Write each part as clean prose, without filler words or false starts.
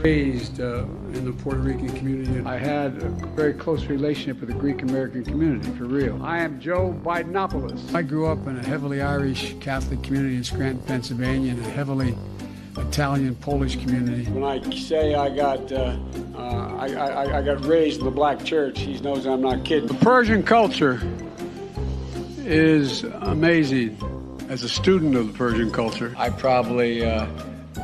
raised in the Puerto Rican community. I had a very close relationship with the Greek American community, for real. I am Joe Bidenopoulos. I grew up in a heavily Irish Catholic community in Scranton, Pennsylvania, and a heavily Italian Polish community. When I say I got raised in the black church, he knows I'm not kidding. The Persian culture is amazing. As a student of the Persian culture, I probably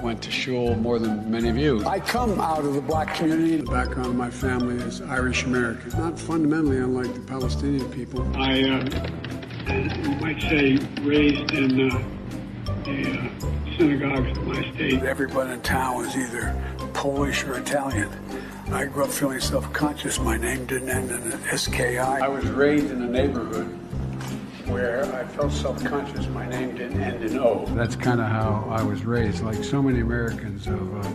went to shul more than many of you. I come out of the black community. The background of my family is Irish American, not fundamentally unlike the Palestinian people. You might say, raised in the synagogues of my state. Everybody in town was either Polish or Italian. I grew up feeling self-conscious. My name didn't end in an SKI. I was raised in a neighborhood where I felt self-conscious. My name didn't end in O. That's kind of how I was raised, like so many Americans of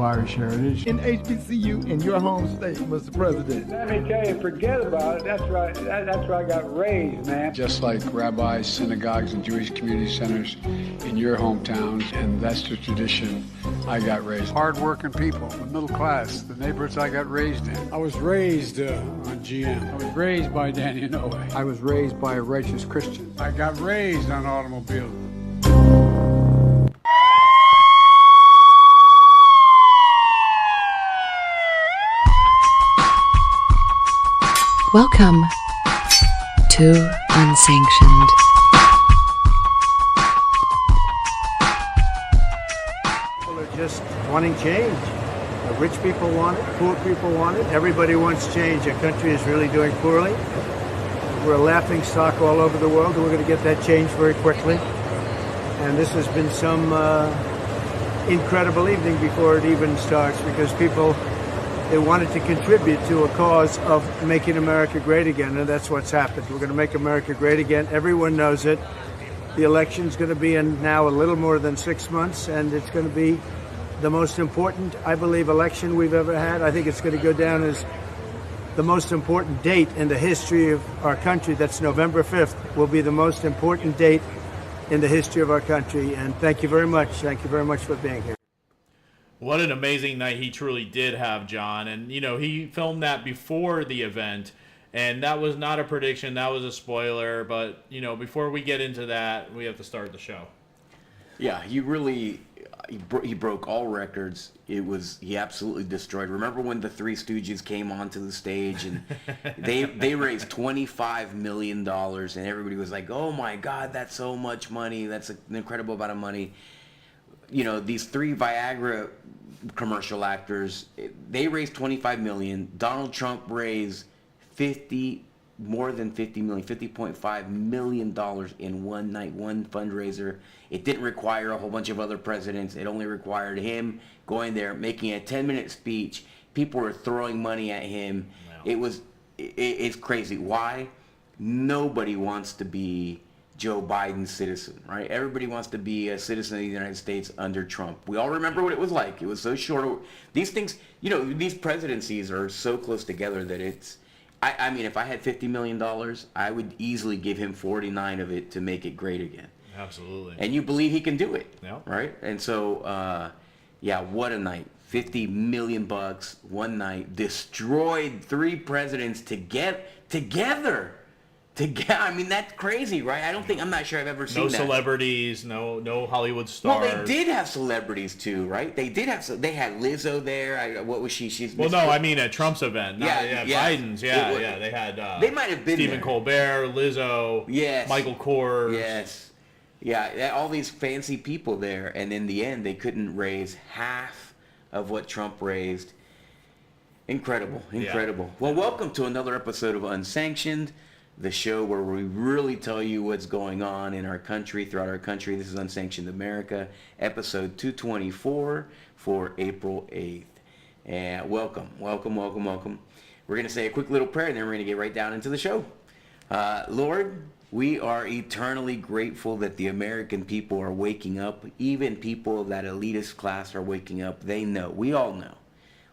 Irish heritage. In HBCU in your home state, Mr. President. Let me tell you, forget about it. That's right. That's where I got raised, man. Just like rabbis, synagogues, and Jewish community centers in your hometowns, and that's the tradition I got raised. Hard-working people, the middle class, the neighborhoods I got raised in. I was raised on GM. I was raised by Danny Inouye. I was raised by a righteous Christian. I got raised on automobiles. Welcome to Unsanctioned. People are just wanting change. The rich people want it, poor people want it. Everybody wants change. Our country is really doing poorly. We're a laughing stock all over the world, and we're going to get that change very quickly. And this has been some incredible evening before it even starts, because people, they wanted to contribute to a cause of making America great again, and that's what's happened. We're going to make America great again. Everyone knows it. The election's going to be in now a little more than 6 months, and it's going to be the most important, I believe, election we've ever had. I think it's going to go down as the most important date in the history of our country. That's November 5th, will be the most important date in the history of our country. And thank you very much. Thank you very much for being here. What an amazing night he truly did have, John. And, you know, he filmed that before the event, and that was not a prediction. That was a spoiler. But, you know, before we get into that, we have to start the show. Yeah, he really, he broke all records. He absolutely destroyed. Remember when the Three Stooges came onto the stage and they raised $25 million, and everybody was like, oh my God, that's so much money. That's an incredible amount of money. You know, these three Viagra commercial actors, they raised $25 million. Donald Trump raised more than $50 million, $50.5 million in one night, one fundraiser. It didn't require a whole bunch of other presidents. It only required him going there, making a 10-minute speech. People were throwing money at him. Wow. It's crazy. Why? Nobody wants to be Joe Biden's citizen, right? Everybody wants to be a citizen of the United States under Trump. We all remember what it was like. It was so short. These things, you know, these presidencies are so close together that it's, I mean, if I had $50 million, I would easily give him 49 of it to make it great again. Absolutely. And you believe he can do it, yeah. Right? And so, yeah, what a night. $50 million, one night, destroyed three presidents together. I mean, that's crazy, right? I'm not sure I've ever seen that. No celebrities, no Hollywood stars. Well, they did have celebrities too, right? They had Lizzo there. What was she? Well, no, I mean at Trump's event. Biden's. Yeah. They had. They might have been Stephen Colbert, Lizzo. Yes. Michael Kors. Yes. Yeah, all these fancy people there, and in the end, they couldn't raise half of what Trump raised. Incredible. Yeah. Well, welcome to another episode of Unsanctioned, the show where we really tell you what's going on in our country, throughout our country. This is Unsanctioned America, episode 224 for April 8th. And welcome. We're going to say a quick little prayer, and then we're going to get right down into the show. Lord, we are eternally grateful that the American people are waking up. Even people of that elitist class are waking up. We all know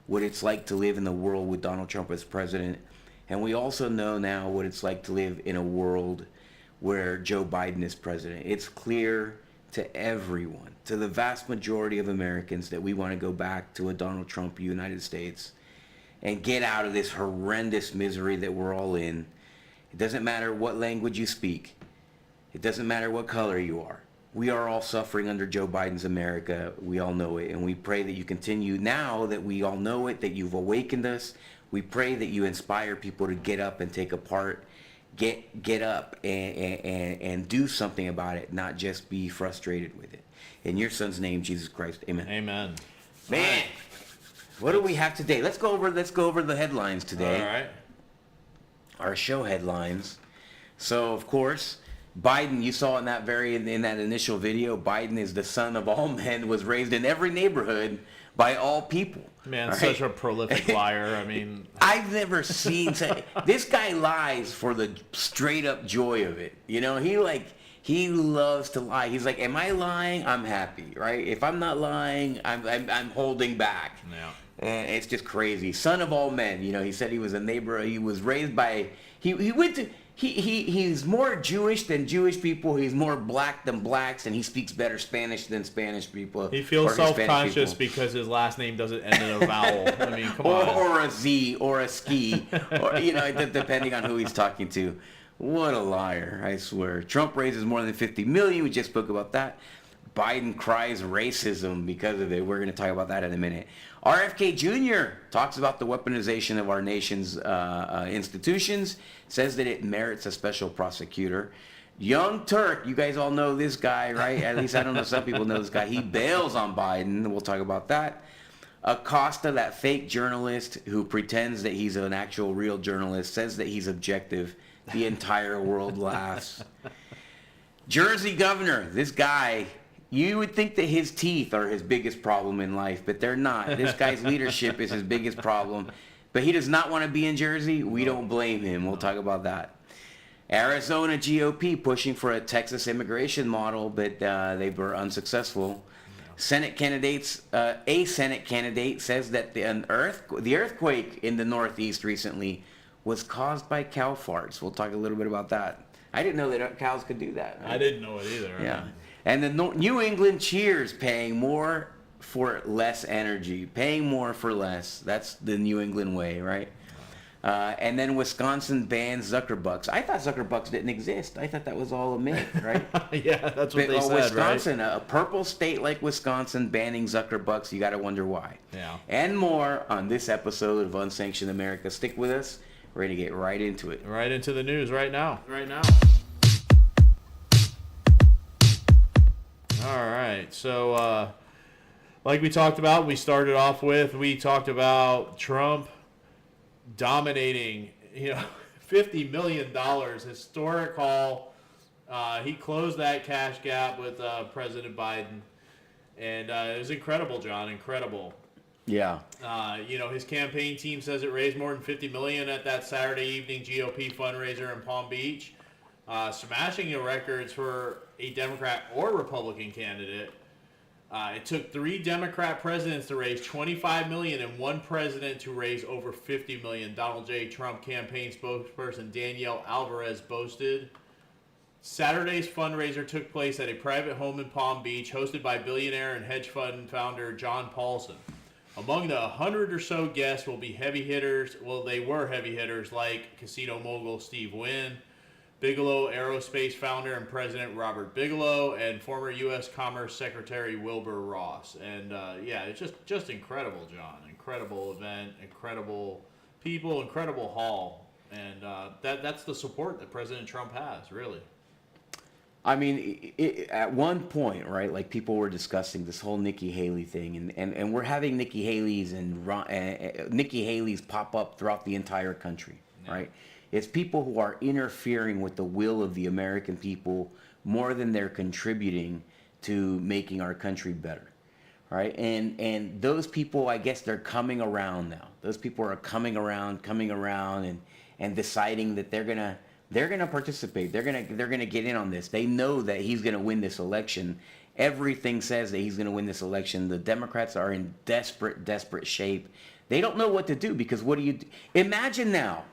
what it's like to live in the world with Donald Trump as president. And we also know now what it's like to live in a world where Joe Biden is president. It's clear to everyone, to the vast majority of Americans, that we want to go back to a Donald Trump United States and get out of this horrendous misery that we're all in. It doesn't matter what language you speak. It doesn't matter what color you are. We are all suffering under Joe Biden's America. We all know it. And we pray that you continue, now that we all know it, that you've awakened us. We pray that you inspire people to get up and take a part. Get up and do something about it, not just be frustrated with it. In your son's name, Jesus Christ. Amen. Amen. Man, what do we have today? Let's go over the headlines today. All right. Our show headlines. So, of course, Biden, you saw in that initial video, Biden is the son of all men, was raised in every neighborhood by all people. Man, all such right? a prolific liar. I mean, I've never seen this guy lies for the straight up joy of it. You know, he loves to lie. He's like, am I lying? I'm happy, right? If I'm not lying, I'm holding back. yeah. And it's just crazy. Son of all men. You know, he said he was a neighbor. He was raised by. He went to. He's more Jewish than Jewish people. He's more black than blacks, and he speaks better Spanish than Spanish people. He feels or Hispanic self-conscious people. because his last name doesn't end in a vowel. I mean, come on. Or a Z, or a ski, or depending on who he's talking to. What a liar! I swear. Trump raises more than $50 million. We just spoke about that. Biden cries racism because of it. We're going to talk about that in a minute. RFK Jr. talks about the weaponization of our nation's institutions, says that it merits a special prosecutor. Young Turk, you guys all know this guy, right? At least I don't know, some people know this guy. He bails on Biden. We'll talk about that. Acosta, that fake journalist who pretends that he's an actual real journalist, says that he's objective. The entire world laughs. Jersey governor, this guy, you would think that his teeth are his biggest problem in life, but they're not. This guy's leadership is his biggest problem. But he does not want to be in Jersey. We don't blame him. We'll talk about that. Arizona GOP pushing for a Texas immigration model, but they were unsuccessful. Senate candidates, a Senate candidate says that the earthquake in the Northeast recently was caused by cow farts. We'll talk a little bit about that. I didn't know that cows could do that. Right? I didn't know it either. Yeah. And the New England Cheers paying more for less energy. Paying more for less. That's the New England way, right? And then Wisconsin bans Zuckerbucks. I thought Zuckerbucks didn't exist. I thought that was all a myth, right? Yeah, that's what they said, Wisconsin, right? a purple state like Wisconsin banning Zuckerbucks, you got to wonder why. Yeah. And more on this episode of Unsanctioned America. Stick with us. We're going to get right into it. Right into the news right now. All right. So, like we talked about, we talked about Trump dominating, $50 million, historic haul. He closed that cash gap with President Biden. And it was incredible, John, incredible. Yeah. His campaign team says it raised more than $50 million at that Saturday evening GOP fundraiser in Palm Beach, smashing the records for a Democrat or Republican candidate. It took 3 Democrat presidents to raise $25 million and 1 president to raise over $50 million. Donald J. Trump campaign spokesperson Danielle Alvarez boasted. Saturday's fundraiser took place at a private home in Palm Beach, hosted by billionaire and hedge fund founder John Paulson. Among the 100 or so guests will be heavy hitters. Well, they were heavy hitters like casino mogul Steve Wynn, Bigelow Aerospace founder and president Robert Bigelow, and former U.S. Commerce Secretary Wilbur Ross. And it's just incredible, John. Incredible event, incredible people, incredible haul. And that's the support that President Trump has, really. I mean, at one point, right, like people were discussing this whole Nikki Haley thing, and we're having Nikki Haley's pop up throughout the entire country, right? It's people who are interfering with the will of the American people more than they're contributing to making our country better, right? And those people, I guess, they're coming around now. Those people are coming around, and deciding that they're gonna participate. They're gonna get in on this. They know that he's gonna win this election. Everything says that he's gonna win this election. The Democrats are in desperate shape. They don't know what to do because what do you do? Imagine now,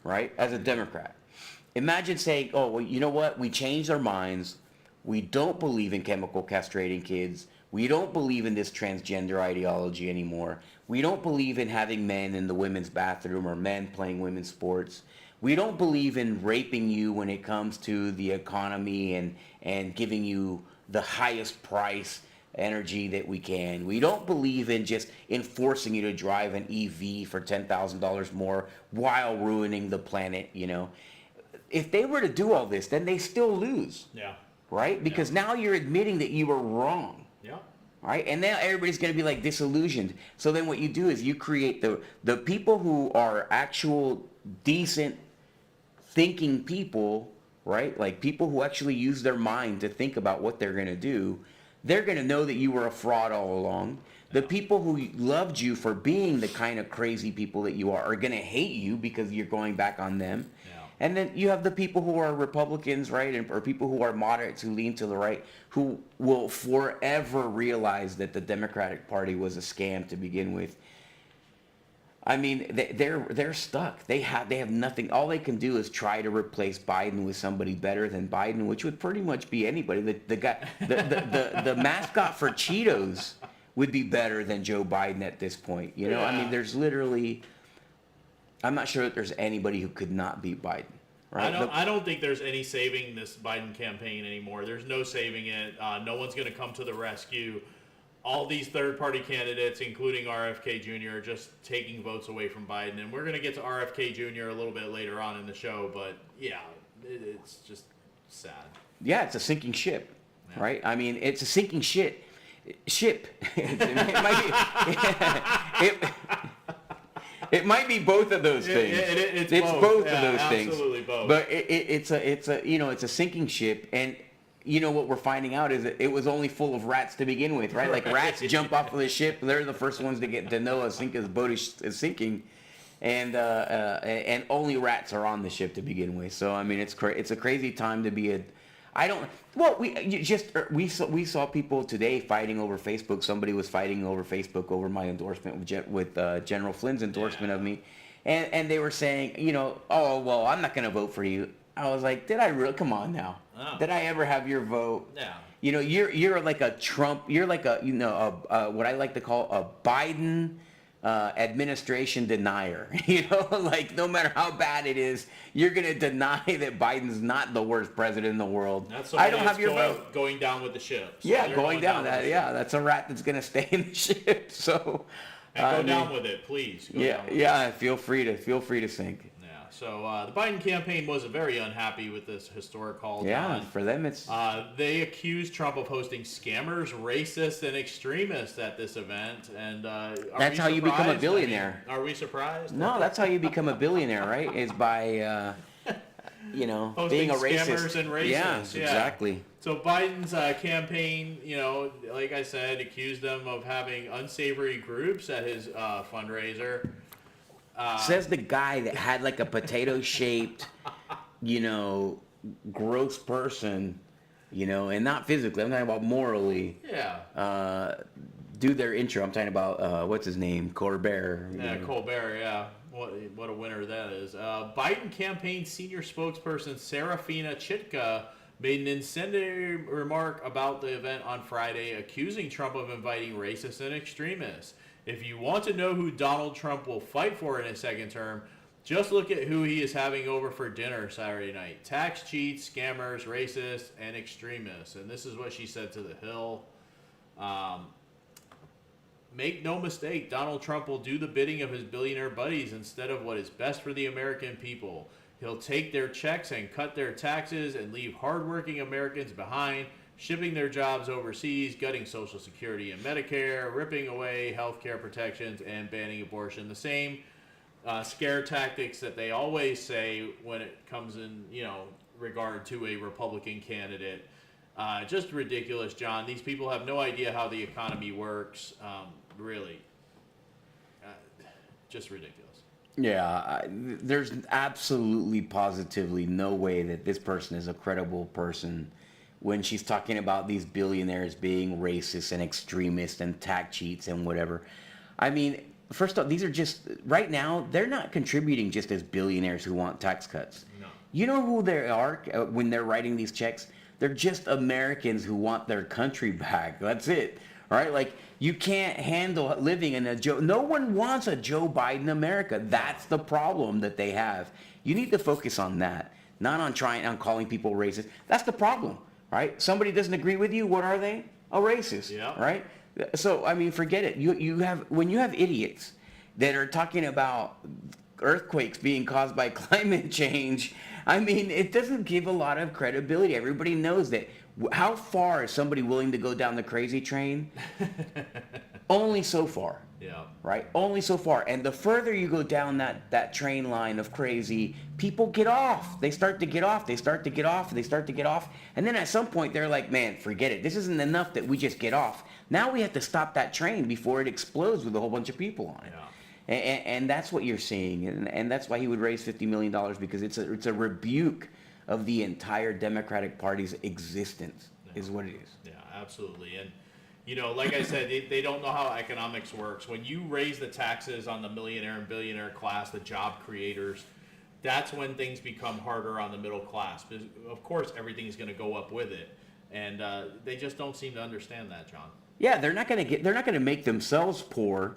right? As a Democrat, imagine saying, "Oh, well, you know what? We changed our minds. We don't believe in chemical castrating kids. We don't believe in this transgender ideology anymore. We don't believe in having men in the women's bathroom or men playing women's sports. We don't believe in raping you when it comes to the economy and giving you the highest price energy that we can. We don't believe in just enforcing you to drive an EV for $10,000 more while ruining the planet, you know. If they were to do all this, then they still lose. Yeah. Right? Because now you're admitting that you were wrong. Yeah. Right? And now everybody's going to be like disillusioned. So then what you do is you create the people who are actual decent thinking people, right? Like people who actually use their mind to think about what they're going to do. They're going to know that you were a fraud all along. The people who loved you for being the kind of crazy people that you are going to hate you because you're going back on them. Yeah. And then you have the people who are Republicans, right, or people who are moderates who lean to the right, who will forever realize that the Democratic Party was a scam to begin with. I mean, they're stuck. They have nothing. All they can do is try to replace Biden with somebody better than Biden, which would pretty much be anybody. The guy, the mascot for Cheetos would be better than Joe Biden at this point. You know, I mean, there's literally. I'm not sure that there's anybody who could not beat Biden. Right? I don't think there's any saving this Biden campaign anymore. There's no saving it. No one's going to come to the rescue. All these third-party candidates, including RFK Jr., are just taking votes away from Biden. And we're going to get to RFK Jr. a little bit later on in the show. But, yeah, it's just sad. Yeah, it's a sinking ship, right? I mean, it's a sinking ship. It might be both of those things. It's both of those things. Absolutely both. But it's a sinking ship, and you know what we're finding out is that it was only full of rats to begin with, right? Like rats jump off of the ship, they're the first ones to get to know a boat is sinking, and only rats are on the ship to begin with. So I mean, it's a crazy time to be we saw people today fighting over Facebook. Somebody was fighting over Facebook over my endorsement with General Flynn's endorsement of me, and they were saying, you know, oh well, I'm not going to vote for you. I was like, did I really? Come on now. Oh. Did I ever have your vote? Yeah. You know, you're like a Trump. You're like what I like to call a Biden administration denier. You know, like no matter how bad it is, you're gonna deny that Biden's not the worst president in the world. I don't have your vote. Going down with the ship. So yeah, going down that. Yeah, that's a rat that's gonna stay in the ship. So. And go down with it, please. Feel free to sink. So the Biden campaign was very unhappy with this historic call. Yeah, for them it's... They accused Trump of hosting scammers, racists, and extremists at this event. And that's how you become a billionaire. I mean, are we surprised? No, that's how you become a billionaire, right? Is by, being a racist. Scammers and racists. Yeah, exactly. So Biden's campaign, like I said, accused them of having unsavory groups at his fundraiser. Says the guy that had like a potato-shaped, gross person, and not physically. I'm talking about morally. Yeah. Do their intro. I'm talking about what's his name, Colbert. Yeah, Colbert. Yeah. What a winner that is. Biden campaign senior spokesperson Serafina Chitka made an incendiary remark about the event on Friday, accusing Trump of inviting racists and extremists. If you want to know who Donald Trump will fight for in his second term, just look at who he is having over for dinner Saturday night. Tax cheats, scammers, racists, and extremists. And this is what she said to The Hill. Make no mistake, Donald Trump will do the bidding of his billionaire buddies instead of what is best for the American people. He'll take their checks and cut their taxes and leave hardworking Americans behind, shipping their jobs overseas, gutting Social Security and Medicare, ripping away health care protections, and banning abortion. The same scare tactics that they always say when it comes in, regard to a Republican candidate. Just ridiculous, John. These people have no idea how the economy works. Really. Just ridiculous. Yeah, there's absolutely, positively no way that this person is a credible person when she's talking about these billionaires being racist and extremists and tax cheats and whatever. I mean, first off, these are just, right now, they're not contributing just as billionaires who want tax cuts. No. You know who they are when they're writing these checks? They're just Americans who want their country back. That's it. All right? Like, you can't handle living in no one wants a Joe Biden America. That's the problem that they have. You need to focus on that, not on calling people racist. That's the problem, right? Somebody doesn't agree with you, what are they? A racist, right? So, I mean, forget it. When you have idiots that are talking about earthquakes being caused by climate change, I mean, it doesn't give a lot of credibility. Everybody knows that. How far is somebody willing to go down the crazy train? Only so far. Yeah. Right? Only so far. And the further you go down that train line of crazy, people get off. They start to get off. They start to get off. They start to get off. And then at some point, they're like, man, forget it. This isn't enough that we just get off. Now we have to stop that train before it explodes with a whole bunch of people on it. Yeah. And that's what you're seeing. And that's why he would raise $50 million, because it's a rebuke of the entire Democratic Party's existence, is what it is. Yeah, absolutely. And, you know, like I said, they don't know how economics works. When you raise the taxes on the millionaire and billionaire class, the job creators, that's when things become harder on the middle class. Because, of course, everything's going to go up with it. And they just don't seem to understand that, John. Yeah, they're not going to make themselves poor.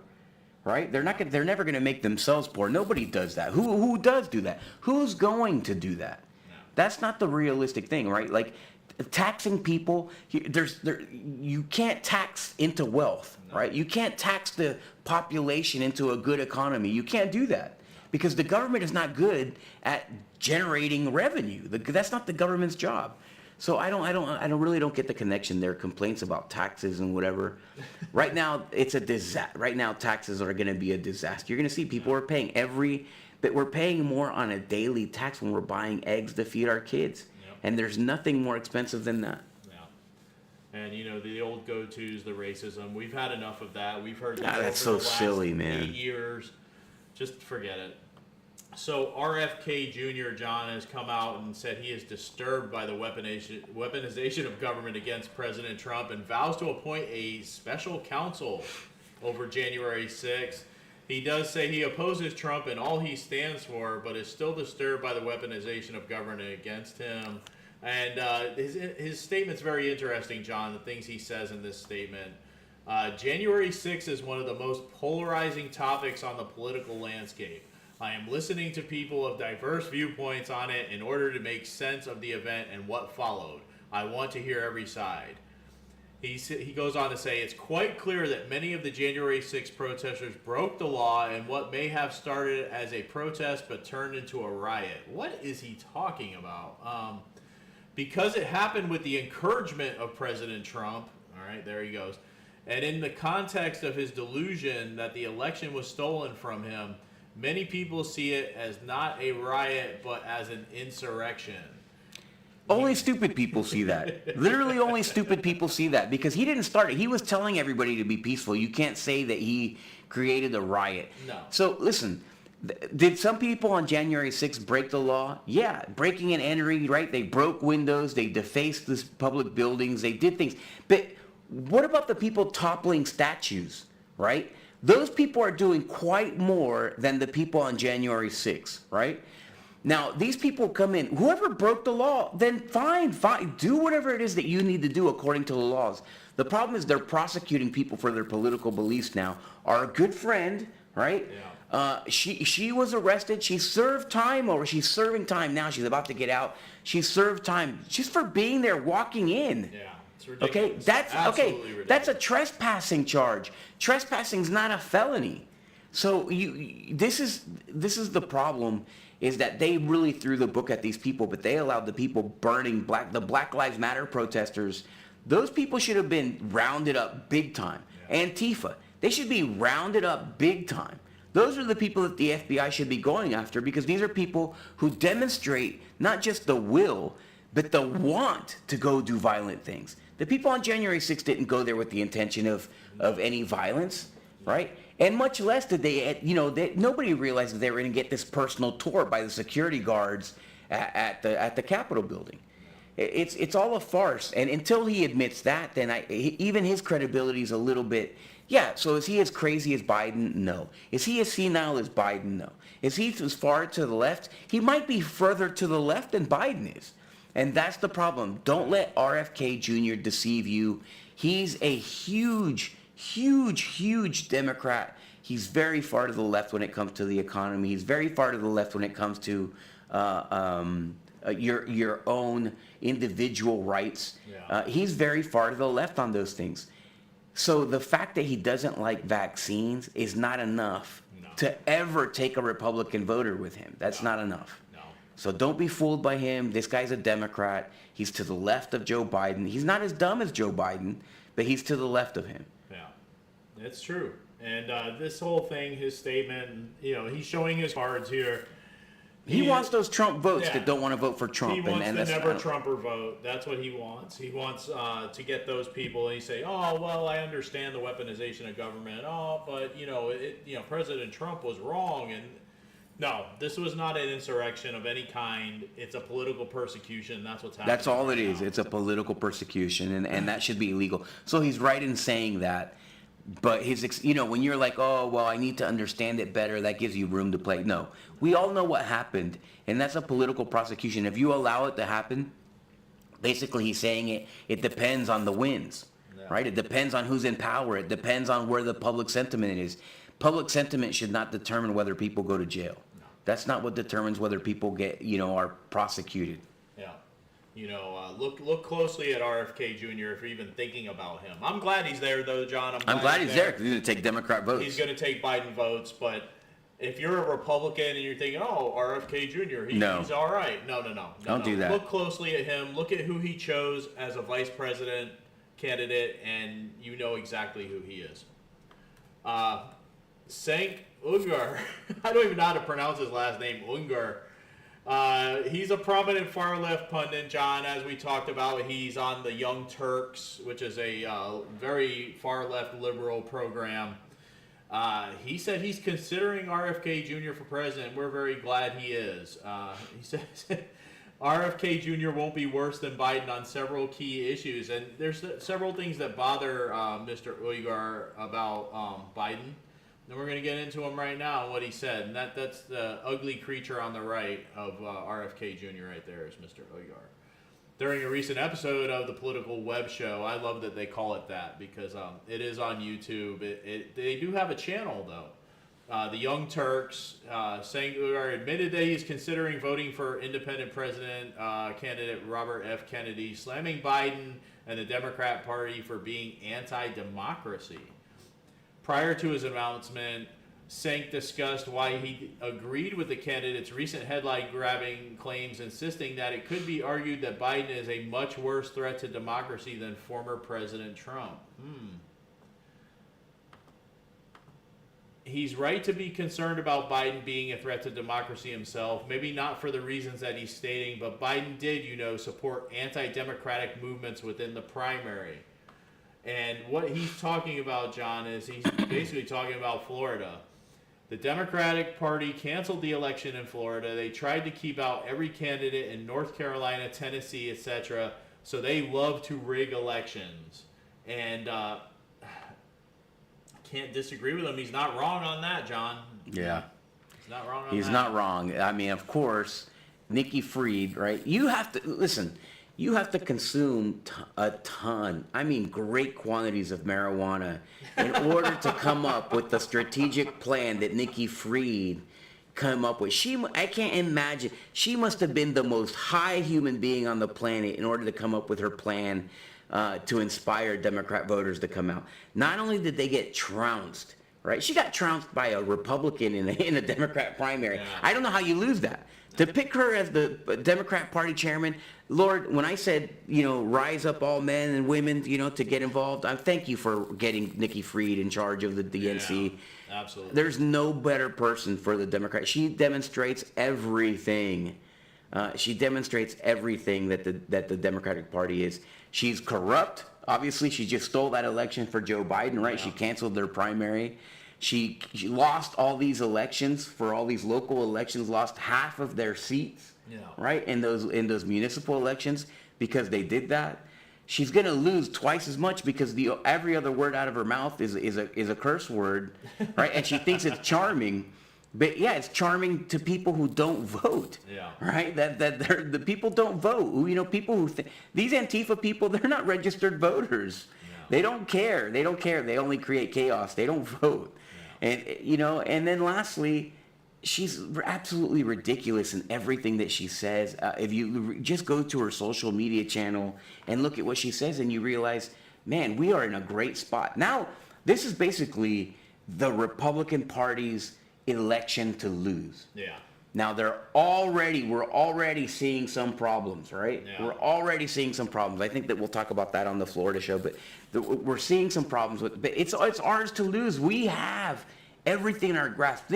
Right? They're never going to make themselves poor. Nobody does that. Who does do that? Who's going to do that? That's not the realistic thing, right? Like, taxing people, you can't tax into wealth, right? You can't tax the population into a good economy. You can't do that because the government is not good at generating revenue. That's not the government's job. So I really don't get the connection there. Complaints about taxes and whatever. Right now, it's a disaster. Right now, taxes are going to be a disaster. You're going to see people are paying but we're paying more on a daily tax when we're buying eggs to feed our kids. Yep. And there's nothing more expensive than that. Yeah. And, you know, the old go-tos, the racism, we've had enough of that. We've heard that that's over so the last silly, man. 8 years. Just forget it. So RFK Jr., John, has come out and said he is disturbed by the weaponization of government against President Trump and vows to appoint a special counsel over January 6th. He does say he opposes Trump and all he stands for, but is still disturbed by the weaponization of government against him. And his statement's very interesting, John, the things he says in this statement. January 6th is one of the most polarizing topics on the political landscape. I am listening to people of diverse viewpoints on it in order to make sense of the event and what followed. I want to hear every side. He goes on to say, it's quite clear that many of the January 6th protesters broke the law in what may have started as a protest but turned into a riot. What is he talking about? Because it happened with the encouragement of President Trump, all right, there he goes, and in the context of his delusion that the election was stolen from him, many people see it as not a riot but as an insurrection. Only stupid people see that. Literally only stupid people see that because he didn't start it. He was telling everybody to be peaceful. You can't say that he created a riot. No. So listen, did some people on January 6th break the law? Yeah, breaking and entering, right? They broke windows, they defaced the public buildings, they did things. But what about the people toppling statues, right? Those people are doing quite more than the people on January 6th, right? Now, these people come in, whoever broke the law, then fine, do whatever it is that you need to do according to the laws. The problem is they're prosecuting people for their political beliefs now. Our good friend, right? Yeah. She was arrested. She served time she's serving time now. She's about to get out. She served time just for being there, walking in. Yeah. It's ridiculous. Okay, that's absolutely ridiculous. That's a trespassing charge. Trespassing's not a felony. So this is the problem, is that they really threw the book at these people, but they allowed the people burning the Black Lives Matter protesters. Those people should have been rounded up big time. Yeah. Antifa, they should be rounded up big time. Those are the people that the FBI should be going after, because these are people who demonstrate not just the will, but the want to go do violent things. The people on January 6th didn't go there with the intention of any violence, right? And much less did they, nobody realized that they were going to get this personal tour by the security guards at the Capitol building. It's all a farce. And until he admits that, then even his credibility is a little bit, yeah, so is he as crazy as Biden? No. Is he as senile as Biden? No. Is he as far to the left? He might be further to the left than Biden is. And that's the problem. Don't let RFK Jr. deceive you. He's a huge, huge, huge Democrat. He's very far to the left when it comes to the economy. He's very far to the left when it comes to your own individual rights. Yeah. He's very far to the left on those things. So the fact that he doesn't like vaccines is not enough to ever take a Republican voter with him. That's not enough. No. So don't be fooled by him. This guy's a Democrat. He's to the left of Joe Biden. He's not as dumb as Joe Biden, but he's to the left of him. Yeah, that's true. And this whole thing, his statement, he's showing his cards here. He wants those Trump votes that don't want to vote for Trump. He wants and the that's never Trumper vote. That's what he wants. He wants to get those people. And he say, "Oh, well, I understand the weaponization of government. Oh, but President Trump was wrong." And no, this was not an insurrection of any kind. It's a political persecution. That's what's happening. That's all it is. It's a political persecution, and that should be illegal. So he's right in saying that. But when you're like, oh, well, I need to understand it better, that gives you room to play. No, we all know what happened, and that's a political prosecution. If you allow it to happen, basically he's saying it depends on the wins, right? It depends on who's in power. It depends on where the public sentiment is. Public sentiment should not determine whether people go to jail. That's not what determines whether people are prosecuted. Yeah. Look closely at RFK Jr. if you're even thinking about him. I'm glad he's there, though, John. I'm glad he's there because he's going to take Democrat votes. He's going to take Biden votes, but if you're a Republican and you're thinking, oh, RFK Jr., he's all right. No. Don't do that. Look closely at him. Look at who he chose as a vice president candidate, and you know exactly who he is. Cenk Uygur. I don't even know how to pronounce his last name, Uygur. He's a prominent far-left pundit, John, as we talked about. He's on the Young Turks, which is a very far-left liberal program. He said he's considering RFK Jr. for president. We're very glad he is. He said RFK Jr. won't be worse than Biden on several key issues. And there's several things that bother Mr. Uygur about Biden. And we're going to get into him right now and what he said. And that's the ugly creature on the right of RFK Jr. right there is Mr. Uygur. During a recent episode of the Political Web Show, I love that they call it that because it is on YouTube. They do have a channel, though. The Young Turks, Cenk Uygur admitted that he's considering voting for independent president candidate Robert F. Kennedy, slamming Biden and the Democrat Party for being anti-democracy. Prior to his announcement, Cenk discussed why he agreed with the candidate's recent headline-grabbing claims, insisting that it could be argued that Biden is a much worse threat to democracy than former President Trump. He's right to be concerned about Biden being a threat to democracy himself, maybe not for the reasons that he's stating, but Biden did, support anti-democratic movements within the primary. And what he's talking about, John, is he's basically talking about Florida. The Democratic Party canceled the election in Florida. They tried to keep out every candidate in North Carolina, Tennessee, etc. So they love to rig elections. And can't disagree with him. He's not wrong on that, John. Yeah. He's not wrong on that. He's not wrong. I mean, of course, Nikki Fried, right? You have to, listen, you have to consume a ton, great quantities of marijuana in order to come up with the strategic plan that Nikki Fried come up with. I can't imagine. She must have been the most high human being on the planet in order to come up with her plan to inspire Democrat voters to come out. Not only did they get trounced, right? She got trounced by a Republican in a Democrat primary. Yeah. I don't know how you lose that. To pick her as the Democrat Party chairman, Lord, when I said, rise up all men and women, to get involved, I thank you for getting Nikki Fried in charge of the DNC. Yeah, absolutely. There's no better person for the Democrat. She demonstrates everything. She demonstrates everything that the Democratic Party is. She's corrupt. Obviously, she just stole that election for Joe Biden, right? Yeah. She canceled their primary. She lost all these elections for all these local elections, lost half of their seats, right, in those municipal elections because they did that. She's going to lose twice as much because every other word out of her mouth is a curse word, right? And she thinks it's charming. But yeah, it's charming to people who don't vote. Yeah. Right? That the people don't vote. You know, people who these Antifa people, they're not registered voters. No. They don't care. They don't care. They only create chaos. They don't vote. Yeah. And you know, and then lastly, she's absolutely ridiculous in everything that she says. If you just go to her social media channel and look at what she says, and you realize, man, we are in a great spot. Now, this is basically the Republican Party's election to lose. Yeah. Now we're already seeing some problems, right? Yeah. We're already seeing some problems. I think that we'll talk about that on the Florida show, but we're seeing some problems but it's ours to lose. We have everything in our grasp.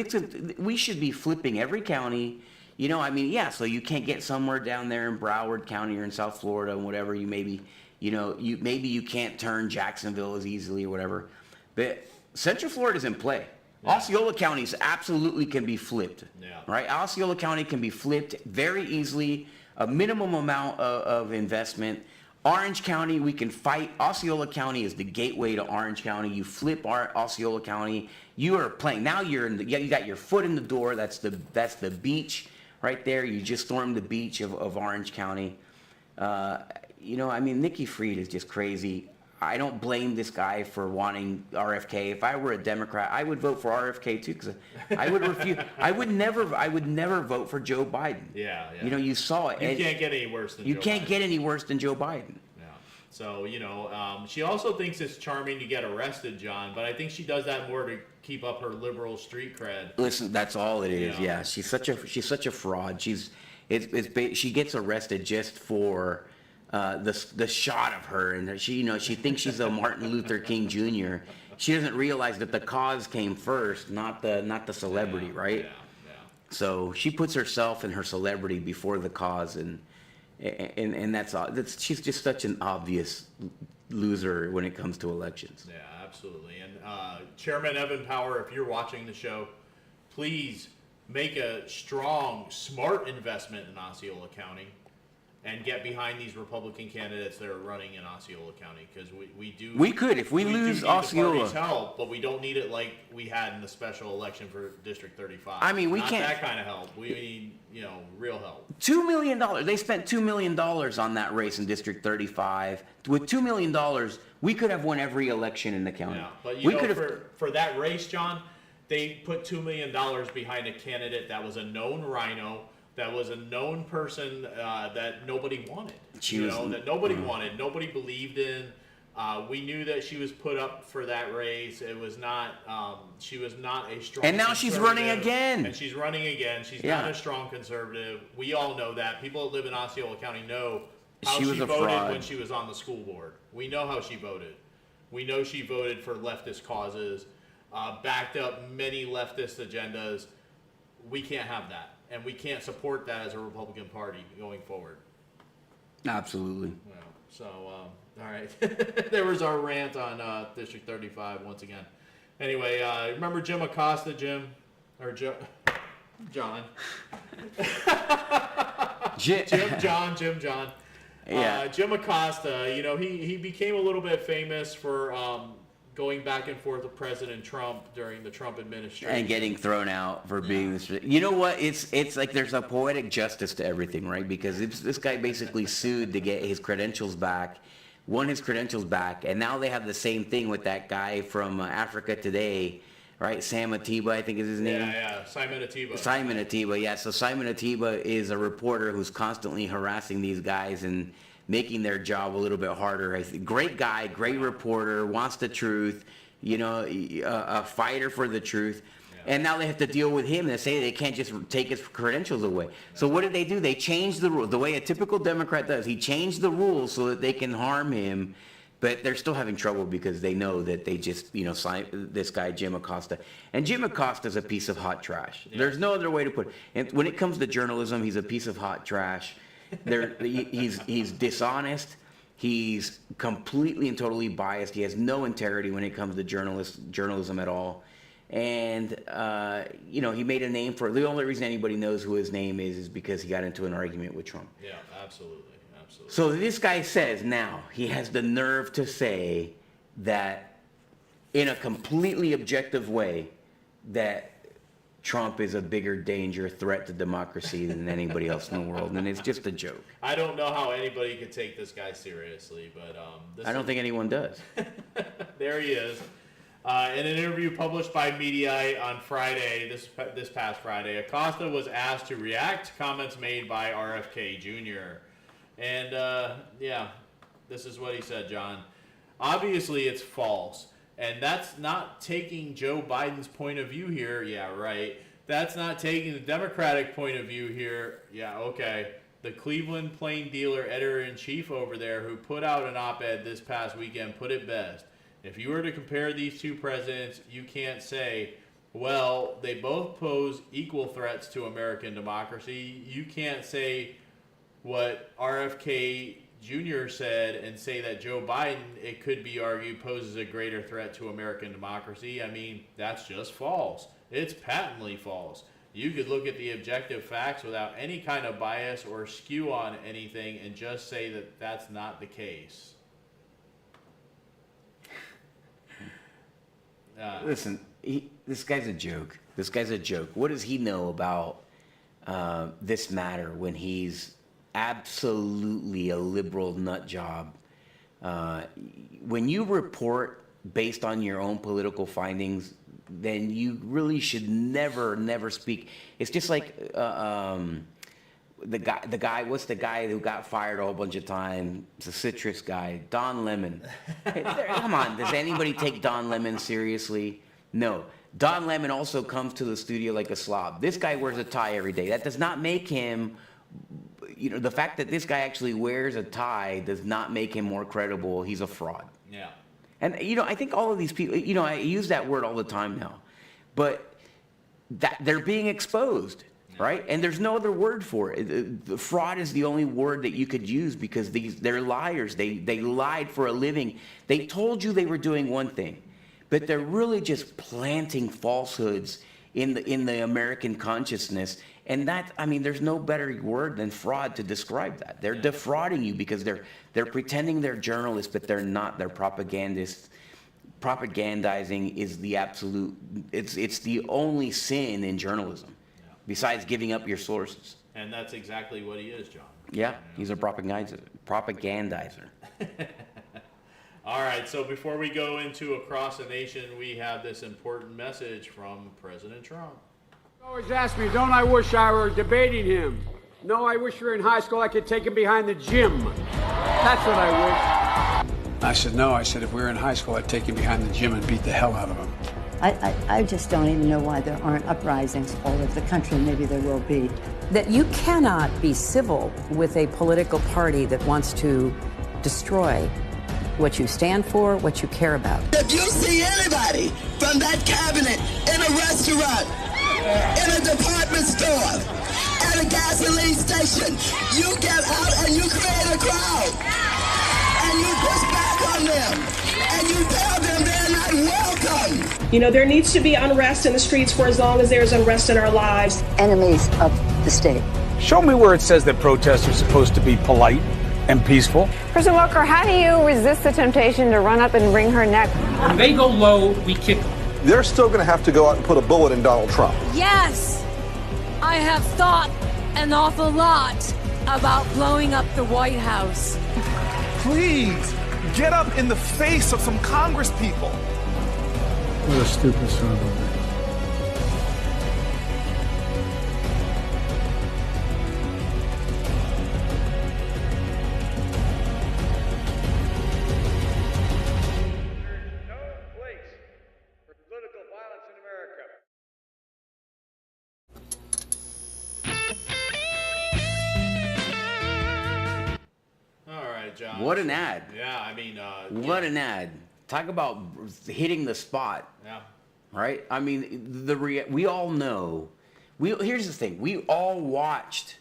We should be flipping every county. You know, I mean, yeah, so you can't get somewhere down there in Broward County or in South Florida and whatever, maybe you can't turn Jacksonville as easily or whatever. But Central Florida's in play. Yeah. Osceola counties absolutely can be flipped. Yeah. Right? Osceola County can be flipped very easily, a minimum amount of investment. Orange County, we can fight. Osceola County is the gateway to Orange County. You flip Osceola County, you are playing. Now you got your foot in the door. That's the beach right there. You just stormed the beach of Orange County. You know, I mean, Nikki Fried is just crazy. I don't blame this guy for wanting RFK. If I were a Democrat, I would vote for RFK too, because I would refuse. I would never vote for Joe Biden. Yeah. You know, you saw it. You can't get any worse than Joe Biden. Get any worse than Joe Biden. Yeah. So, you know, she also thinks it's charming to get arrested, John, but I think she does that more to keep up her liberal street cred. Listen, that's all it is. Yeah. Yeah, she's such a fraud. She gets arrested just for the shot of her, and she thinks she's a Martin Luther King Jr. She doesn't realize that the cause came first, not the celebrity, right? Yeah. So she puts herself and her celebrity before the cause, and she's just such an obvious loser when it comes to elections. Yeah, absolutely. And Chairman Evan Power, if you're watching the show, please make a strong, smart investment in Osceola County and get behind these Republican candidates that are running in Osceola County, because we could if we lose Osceola. The party's help, but we don't need it like we had in the special election for District 35. I mean, we Not can't that kind of help. We need real help. $2 million. They spent $2 million on that race in District 35. With $2 million, we could have won every election in the county. Yeah, but for that race, John, they put $2 million behind a candidate that was a known rhino. That was a known person that nobody wanted. That nobody wanted. Nobody believed in. We knew that she was put up for that race. It was not. She was not a strong. And now she's running again. And she's running again. She's not a strong conservative. We all know that. People that live in Osceola County know how she voted fraud when she was on the school board. We know how she voted. We know she voted for leftist causes, backed up many leftist agendas. We can't have that. And we can't support that as a Republican Party going forward. Absolutely. Well, so, all right. There was our rant on District 35 once again. Anyway, remember Jim Acosta, Jim? Or John? Jim John. Yeah. Jim Acosta, he became a little bit famous for going back and forth with President Trump during the Trump administration. And getting thrown out for being this. You know what? It's like there's a poetic justice to everything, right? Because this guy basically sued to get his credentials back, won his credentials back, and now they have the same thing with that guy from Africa Today, right? Sam Atiba, I think is his name. Yeah, Simon Atiba. Simon Atiba, yeah. So Simon Atiba is a reporter who's constantly harassing these guys and making their job a little bit harder. Great guy, great reporter, wants the truth, a fighter for the truth. Yeah. And now they have to deal with him. They say they can't just take his credentials away. Yeah. So what did they do? They changed the rule. The way a typical Democrat does. He changed the rules so that they can harm him, but they're still having trouble because they know that they just, signed this guy, Jim Acosta. And Jim Acosta's a piece of hot trash. Yeah. There's no other way to put it. And when it comes to journalism, he's a piece of hot trash. He's dishonest. He's completely and totally biased. He has no integrity when it comes to journalism at all. And he made a name for. The only reason anybody knows who his name is because he got into an argument with Trump. Yeah, absolutely. So this guy says now he has the nerve to say that, in a completely objective way, that Trump is a bigger danger, threat to democracy than anybody else in the world, and it's just a joke. I don't know how anybody could take this guy seriously, but I don't think anyone does. There he is. In an interview published by Mediaite on Friday, this past Friday, Acosta was asked to react to comments made by RFK Jr. And this is what he said, John. Obviously, it's false. And that's not taking Joe Biden's point of view here. Yeah, right. That's not taking the Democratic point of view here. Yeah, okay. The Cleveland Plain Dealer editor-in-chief over there who put out an op-ed this past weekend put it best. If you were to compare these two presidents, you can't say, well, they both pose equal threats to American democracy. You can't say what RFK Jr. said and say that Joe Biden, it could be argued, poses a greater threat to American democracy. I mean, that's just false. It's patently false. You could look at the objective facts without any kind of bias or skew on anything and just say that that's not the case. Listen, this guy's a joke. This guy's a joke. What does he know about this matter when he's absolutely a liberal nut job? When you report based on your own political findings, then you really should never speak. It's just like the guy. What's the guy who got fired a whole bunch of time? It's a citrus guy, Don Lemon. Hey, come on, does anybody take Don Lemon seriously? No. Don Lemon also comes to the studio like a slob. This guy wears a tie every day. That does not make him. The fact that this guy actually wears a tie does not make him more credible. He's a fraud. Yeah. And, I think all of these people, I use that word all the time now, but that they're being exposed, right? And there's no other word for it. The fraud is the only word that you could use because they're liars. They lied for a living. They told you they were doing one thing, but they're really just planting falsehoods in the American consciousness. And there's no better word than fraud to describe that. They're defrauding you because they're pretending they're journalists, but they're not. They're propagandists. Propagandizing is the absolute. It's the only sin in journalism, besides giving up your sources. And that's exactly what he is, John. Yeah, he's a propagandizer. All right, so before we go into Across the Nation, we have this important message from President Trump. Always ask me, don't I wish I were debating him? No, I wish we were in high school, I could take him behind the gym. That's what I wish. I said, no. I said, if we were in high school, I'd take him behind the gym and beat the hell out of him. I just don't even know why there aren't uprisings all over the country. Maybe there will be. That you cannot be civil with a political party that wants to destroy what you stand for, what you care about. If you see anybody from that cabinet in a restaurant, in a department store, at a gasoline station, you get out and you create a crowd. And you push back on them. And you tell them they're not welcome. There needs to be unrest in the streets for as long as there's unrest in our lives. Enemies of the state. Show me where it says that protests are supposed to be polite and peaceful. President Walker, how do you resist the temptation to run up and wring her neck? When they go low, we kick them. They're still going to have to go out and put a bullet in Donald Trump. Yes, I have thought an awful lot about blowing up the White House. Please, get up in the face of some Congress people. What a stupid son of a bitch. John. What an ad. Yeah, what an ad. Talk about hitting the spot. Yeah. Right? We all know. Here's the thing. We all watched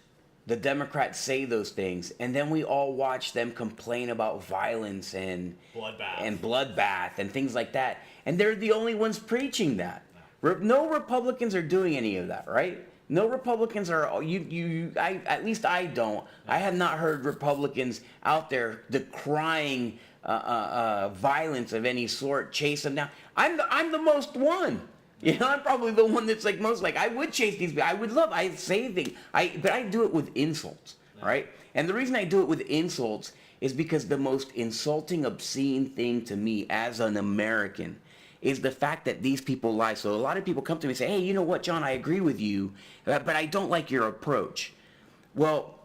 the Democrats say those things, and then we all watched them complain about violence and bloodbath and things like that. And they're the only ones preaching that. No Republicans are doing any of that, right? No Republicans are, at least I don't. I have not heard Republicans out there decrying violence of any sort, chase them down. I'm the most one. You know, I'm probably the one that's like most like I would chase these. I say things. But I do it with insults, right? And the reason I do it with insults is because the most insulting, obscene thing to me as an American is the fact that these people lie. So a lot of people come to me and say, hey, you know what, John, I agree with you, but I don't like your approach. Well,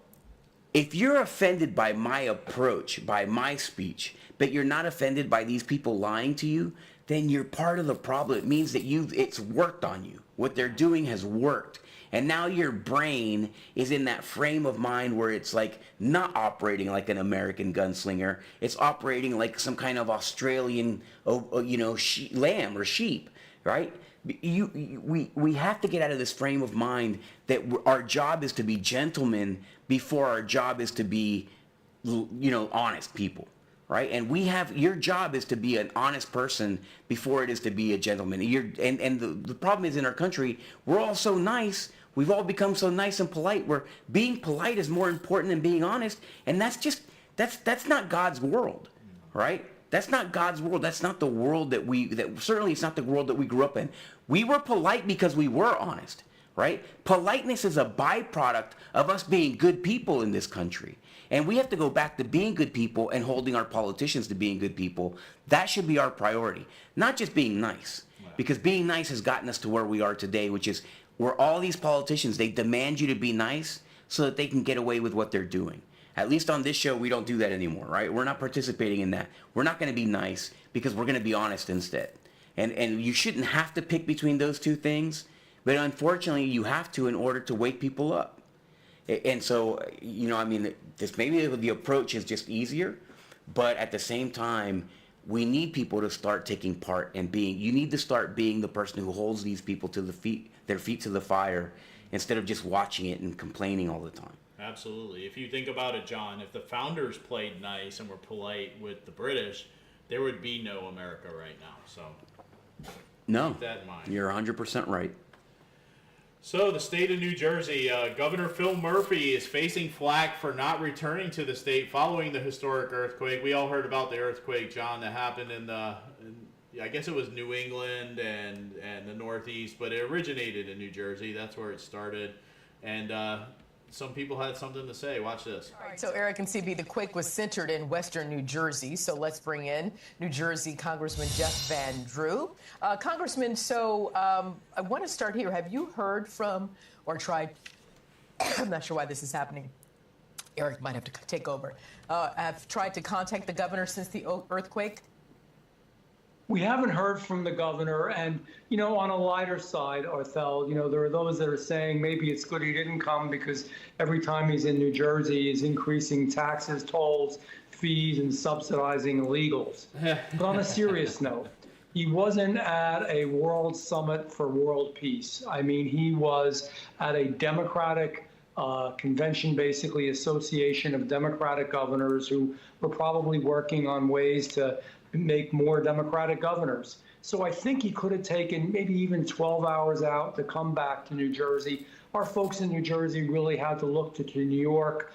if you're offended by my approach, by my speech, but you're not offended by these people lying to you, then you're part of the problem. It means that it's worked on you. What they're doing has worked. And now your brain is in that frame of mind where it's like not operating like an American gunslinger. It's operating like some kind of Australian, lamb or sheep, right? We have to get out of this frame of mind that our job is to be gentlemen before our job is to be, honest people. Right, and your job is to be an honest person before it is to be a gentleman. And the problem is in our country, we're all so nice. We've all become so nice and polite. Where being polite is more important than being honest, and that's not God's world, right? That's not God's world. That's not the world certainly it's not the world that we grew up in. We were polite because we were honest, right? Politeness is a byproduct of us being good people in this country. And we have to go back to being good people and holding our politicians to being good people. That should be our priority, not just being nice. Because being nice has gotten us to where we are today, which is where all these politicians, they demand you to be nice so that they can get away with what they're doing. At least on this show, we don't do that anymore, right? We're not participating in that. We're not going to be nice because we're going to be honest instead. And you shouldn't have to pick between those two things, but unfortunately, you have to in order to wake people up. And so, this maybe the approach is just easier, but at the same time, we need people to start taking part and you need to start being the person who holds these people to their feet to the fire instead of just watching it and complaining all the time. Absolutely. If you think about it, John, if the founders played nice and were polite with the British, there would be no America right now. So, keep that in mind. You're 100% right. So the state of New Jersey, Governor Phil Murphy is facing flack for not returning to the state following the historic earthquake. We all heard about the earthquake, John, that happened I guess it was New England and the Northeast, but it originated in New Jersey. That's where it started. And some people had something to say. Watch this. All right, so Eric and CB, the quake was centered in western New Jersey. So let's bring in New Jersey Congressman Jeff Van Drew. Congressman, I want to start here. Have you heard from or tried, I'm not sure why this is happening. Eric might have to take over. Have tried to contact the governor since the earthquake? We haven't heard from the governor, and, on a lighter side, Arthel, there are those that are saying maybe it's good he didn't come because every time he's in New Jersey, he's increasing taxes, tolls, fees, and subsidizing illegals. But on a serious note, he wasn't at a world summit for world peace. I mean, he was at a Democratic convention, basically association of Democratic governors who were probably working on ways to make more Democratic governors. So I think he could have taken maybe even 12 hours out to come back to New Jersey. Our folks in New Jersey really had to look to New York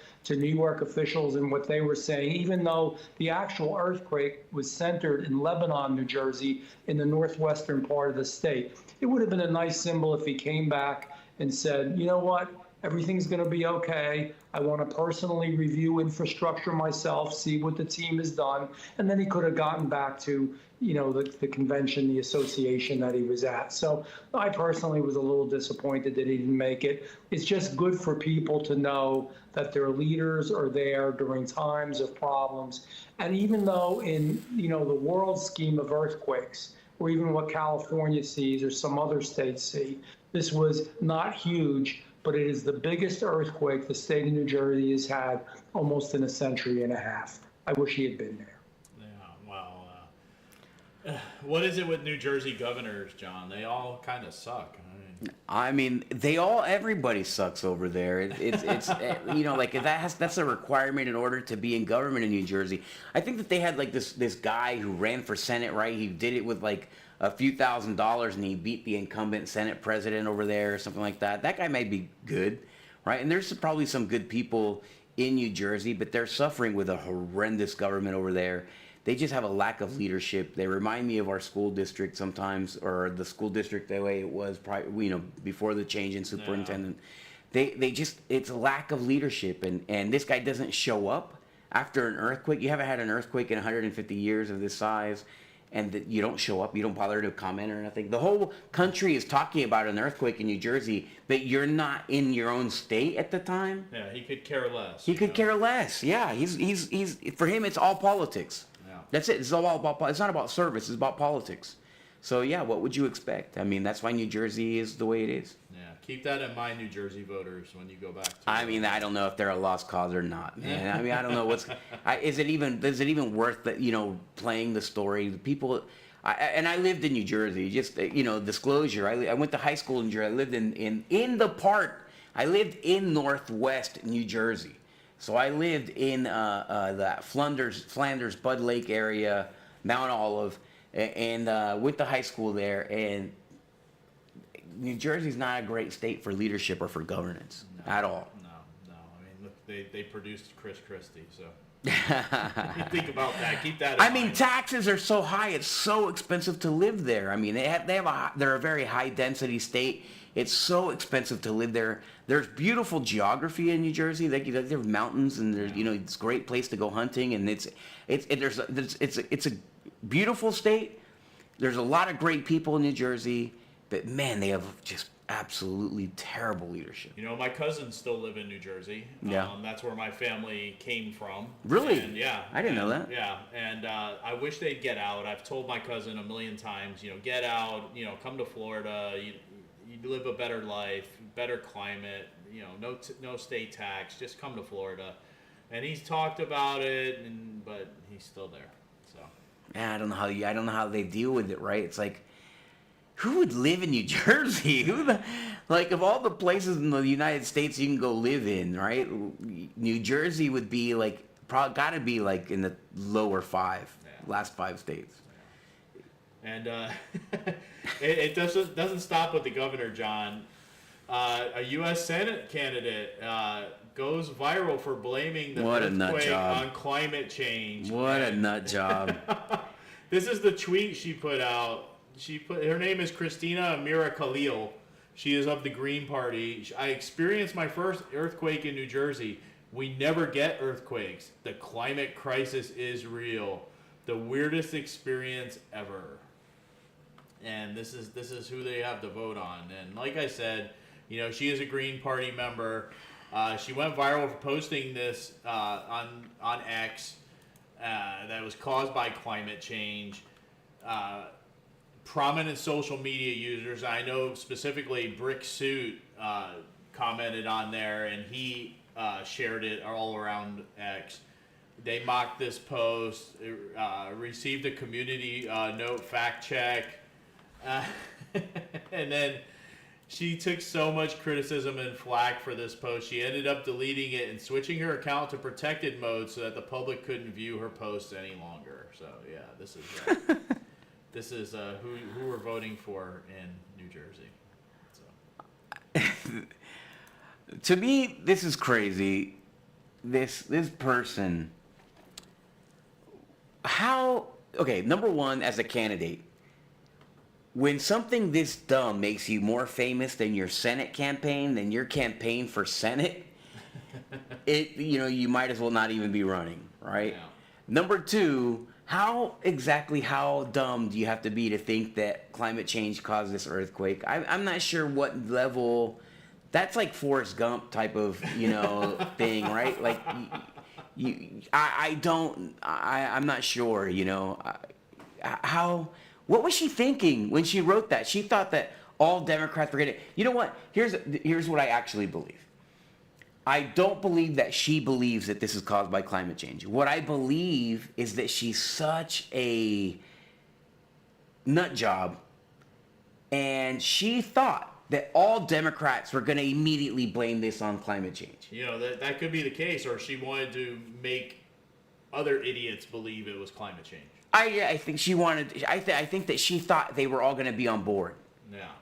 officials and what they were saying, even though the actual earthquake was centered in Lebanon, New Jersey, in the northwestern part of the state. It would have been a nice symbol if he came back and said, you know what? Everything's going to be okay. I want to personally review infrastructure myself, see what the team has done. And then he could have gotten back to, the convention, the association that he was at. So I personally was a little disappointed that he didn't make it. It's just good for people to know that their leaders are there during times of problems. And even though in, the world scheme of earthquakes, or even what California sees or some other states see, this was not huge, but it is the biggest earthquake the state of New Jersey has had almost in a century and a half. I wish he had been there. Yeah, well, what is it with New Jersey governors, John? They all kind of suck. Everybody sucks over there. It's that's a requirement in order to be in government in New Jersey. I think that they had this guy who ran for Senate, right? He did it with a few $1,000s and he beat the incumbent Senate president over there or something like that. That guy might be good, right? And there's probably some good people in New Jersey, but they're suffering with a horrendous government over there they just have a lack of leadership. They remind me of our school district sometimes, or the school district the way it was, before the change in superintendent. They just, it's a lack of leadership, and this guy doesn't show up after an earthquake. You haven't had an earthquake in 150 years of this size, and that you don't show up, you don't bother to comment or nothing. The whole country is talking about an earthquake in New Jersey, but you're not in your own state at the time. Yeah, he could care less. He could care less. Yeah, he's for him it's all politics. Yeah. That's it. It's all about. It's not about service. It's about politics. So yeah, what would you expect? I mean, that's why New Jersey is the way it is. Yeah, keep that in mind, New Jersey voters, when you go back to. I mean, I don't know if they're a lost cause or not, man. I mean, I don't know what's. Is it even worth that? Playing the story. The people. And I lived in New Jersey. Just disclosure. I went to high school in Jersey. I lived in the part. I lived in Northwest New Jersey. So I lived in that Flanders, Bud Lake area, Mount Olive, and went to high school there. And New Jersey's not a great state for leadership or for governance at all. No. I mean, look, they produced Chris Christie, so. Think about that. Keep that in mind. I mean, taxes are so high; it's so expensive to live there. I mean, they're a very high density state. It's so expensive to live there. There's beautiful geography in New Jersey. There's mountains, and there's it's a great place to go hunting, and it's a beautiful state. There's a lot of great people in New Jersey, but man, they have just absolutely terrible leadership. My cousins still live in New Jersey. Yeah. That's where my family came from. Really? And, yeah. I didn't know that. Yeah, and I wish they'd get out. I've told my cousin a million times, get out, come to Florida, you live a better life, better climate, no state tax, just come to Florida. And he's talked about it, but he's still there. So. Yeah, I don't know how they deal with it, right? It's like, who would live in New Jersey? Of all the places in the United States you can go live in, right? New Jersey would be gotta be in the lower last 5 states. And it doesn't stop with the governor, John. A U.S. Senate candidate goes viral for blaming the earthquake on climate change. What a nut job! This is the tweet she put out. Her name is Christina Amira Khalil. She is of the Green Party. I experienced my first earthquake in New Jersey. We never get earthquakes. The climate crisis is real. The weirdest experience ever. And this is who they have to vote on. And like I said, she is a Green Party member. She went viral for posting this on X that was caused by climate change. Prominent social media users, I know specifically Brick Suit commented on there, and he shared it all around X. They mocked this post, received a community note fact check, and then she took so much criticism and flack for this post, she ended up deleting it and switching her account to protected mode so that the public couldn't view her posts any longer. So yeah, this is this is who we're voting for in New Jersey. So. To me, this is crazy. This person. Number one, as a candidate, when something this dumb makes you more famous than your Senate campaign, than your campaign for Senate, you might as well not even be running, right? Yeah. Number two, how dumb do you have to be to think that climate change caused this earthquake? I'm not sure what level. That's like Forrest Gump type of thing, right? Like I'm not sure. What was she thinking when she wrote that? She thought that all Democrats were getting. You know what? Here's what I actually believe. I don't believe that she believes that this is caused by climate change. What I believe is that she's such a nut job, and she thought that all Democrats were going to immediately blame this on climate change. That could be the case, or she wanted to make other idiots believe it was climate change. I think she wanted. I think that she thought they were all going to be on board.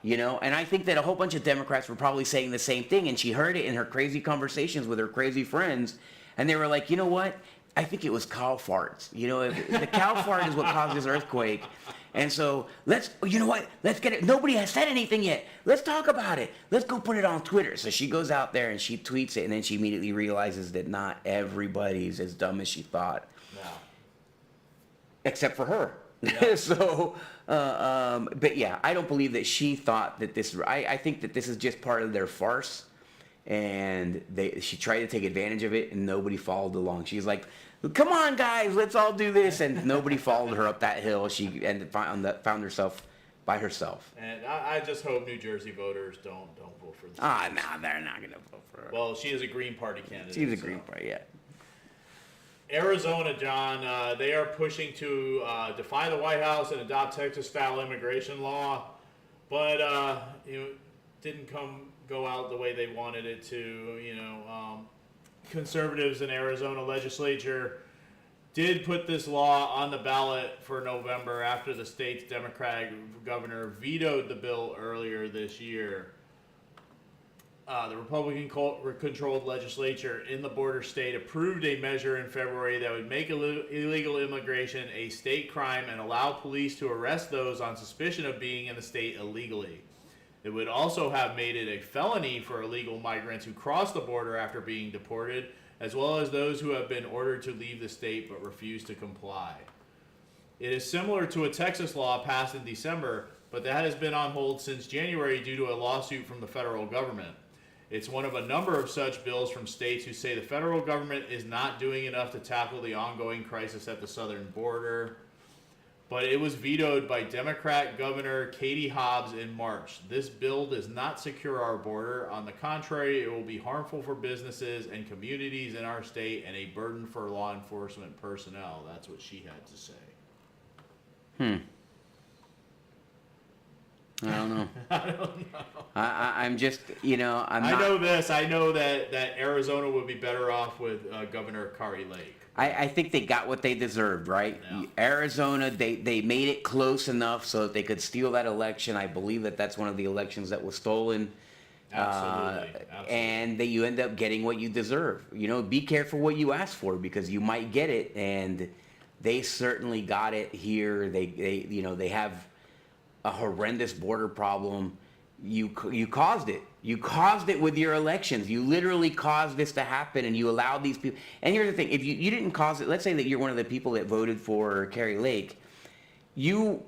Yeah. And I think that a whole bunch of Democrats were probably saying the same thing, and she heard it in her crazy conversations with her crazy friends, and they were like, you know what? I think it was cow farts. You know, the cow fart is what caused this earthquake. And so you know what? Let's get it. Nobody has said anything yet. Let's talk about it. Let's go put it on Twitter. So she goes out there and she tweets it, and then she immediately realizes that not everybody's as dumb as she thought. No. Except for her. Yeah. So, but yeah, I don't believe that she thought that this, I think that this is just part of their farce. And she tried to take advantage of it, and nobody followed along. She's like, "Come on, guys, let's all do this," and nobody followed her up that hill. She found herself by herself. And I just hope New Jersey voters don't vote for this. No, they're not gonna vote for her. Well, she is a Green Party candidate. She's a Green Party, yeah. Arizona, John, they are pushing to defy the White House and adopt Texas-style immigration law, but didn't go out the way they wanted it to. Conservatives in Arizona legislature did put this law on the ballot for November after the state's Democratic governor vetoed the bill earlier this year. The Republican-controlled legislature in the border state approved a measure in February that would make illegal immigration a state crime and allow police to arrest those on suspicion of being in the state illegally. It would also have made it a felony for illegal migrants who cross the border after being deported, as well as those who have been ordered to leave the state but refuse to comply. It is similar to a Texas law passed in December, but that has been on hold since January due to a lawsuit from the federal government. It's one of a number of such bills from states who say the federal government is not doing enough to tackle the ongoing crisis at the southern border. But it was vetoed by Democrat Governor Katie Hobbs in March. This bill does not secure our border. On the contrary, it will be harmful for businesses and communities in our state and a burden for law enforcement personnel. That's what she had to say. I don't know. I don't know. I'm just, I know this. I know that Arizona would be better off with Governor Kari Lake. I think they got what they deserved, right? Yeah. Arizona, they made it close enough so that they could steal that election. I believe that's one of the elections that was stolen. Absolutely. And you end up getting what you deserve. Be careful what you ask for, because you might get it, and they certainly got it here. They have a horrendous border problem. You caused it. You caused it with your elections. You literally caused this to happen, and you allowed these people. And here's the thing: if you didn't cause it, let's say that you're one of the people that voted for Kari Lake, you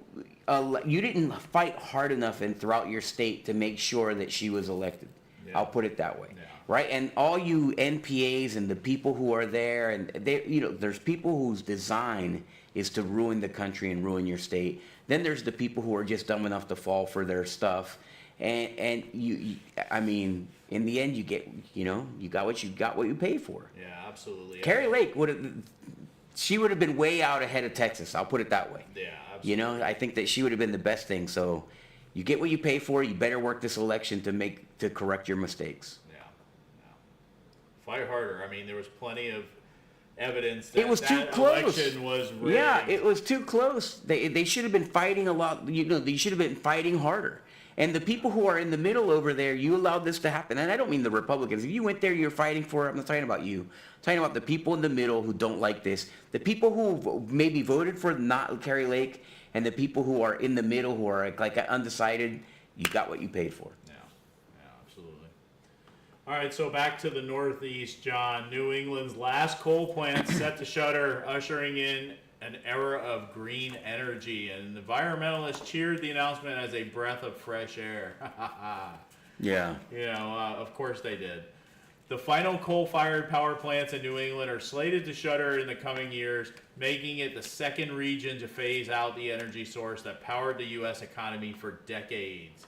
didn't fight hard enough throughout your state to make sure that she was elected. Yeah. I'll put it that way, right? And all you NPAs and the people who are there, and there's people whose design is to ruin the country and ruin your state. Then there's the people who are just dumb enough to fall for their stuff. And I mean, in the end, you got what you paid for. Yeah, absolutely. Kari Lake would have been way out ahead of Texas. I'll put it that way. Yeah, absolutely. I think that she would have been the best thing. So, you get what you pay for. You better work this election to correct your mistakes. Yeah. Fight harder. I mean, there was plenty of evidence that it was too close. Election was rigged. Yeah, it was too close. They should have been fighting a lot. They should have been fighting harder. And the people who are in the middle over there, you allowed this to happen. And I don't mean the Republicans. If you went there, you're fighting for it. I'm not talking about you. I'm talking about the people in the middle who don't like this. The people who maybe voted for not Kari Lake, and the people who are in the middle who are like undecided. You got what you paid for. Yeah, absolutely. All right, so back to the Northeast, John. New England's last coal plant set to shutter, ushering in an era of green energy, and environmentalists cheered the announcement as a breath of fresh air. Yeah. Of course they did. The final coal-fired power plants in New England are slated to shutter in the coming years, making it the second region to phase out the energy source that powered the U.S. economy for decades.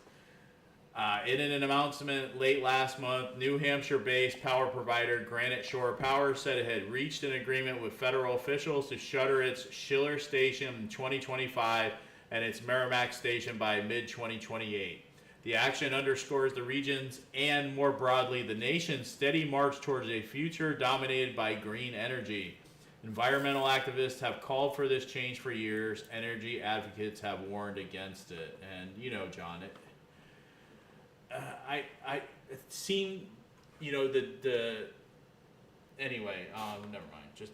In an announcement late last month, New Hampshire-based power provider Granite Shore Power said it had reached an agreement with federal officials to shutter its Schiller Station in 2025 and its Merrimack Station by mid-2028. The action underscores the region's and, more broadly, the nation's steady march towards a future dominated by green energy. Environmental activists have called for this change for years. Energy advocates have warned against it. And, John, it seemed, the anyway, never mind. Just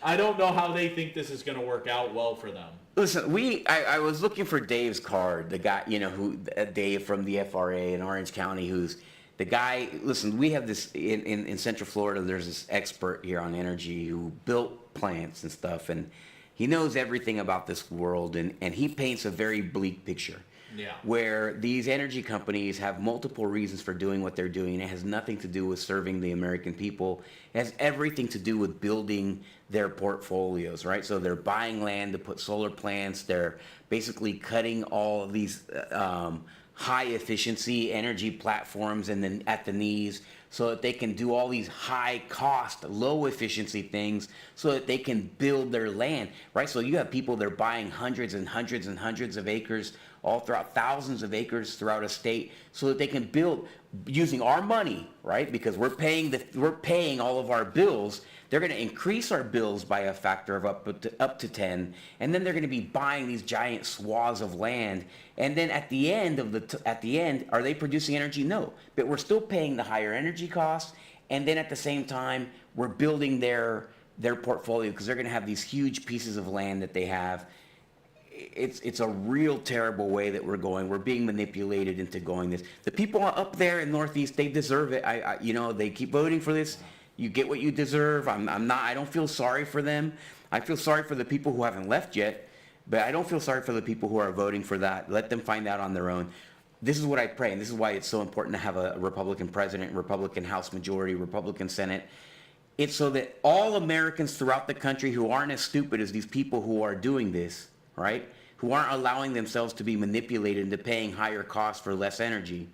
I don't know how they think this is going to work out well for them. Listen, I was looking for Dave's card, the guy, Dave from the FRA in Orange County, who's the guy. Listen, we have this in Central Florida. There's this expert here on energy who built plants and stuff, and he knows everything about this world, and he paints a very bleak picture. Yeah. Where these energy companies have multiple reasons for doing what they're doing. It has nothing to do with serving the American people. It has everything to do with building their portfolios, right? So they're buying land to put solar plants. They're basically cutting all of these high efficiency energy platforms and then at the knees so that they can do all these high cost, low efficiency things so that they can build their land, right? So you have people that are buying hundreds and hundreds and hundreds of acres all throughout, thousands of acres throughout a state so that they can build using our money, right? Because we're paying all of our bills. They're going to increase our bills by a factor of up to 10, and then they're going to be buying these giant swaths of land. And then at the end, are they producing energy? No, but we're still paying the higher energy costs. And then at the same time, we're building their portfolio because they're going to have these huge pieces of land that they have. It's a real terrible way that we're going. We're being manipulated into going this. The people up there in Northeast, they deserve it. They keep voting for this. You get what you deserve. I don't feel sorry for them. I feel sorry for the people who haven't left yet, but I don't feel sorry for the people who are voting for that. Let them find out on their own. This is what I pray, and this is why it's so important to have a Republican president, Republican House majority, Republican Senate. It's so that all Americans throughout the country who aren't as stupid as these people who are doing this, right? Who aren't allowing themselves to be manipulated into paying higher costs for less energy.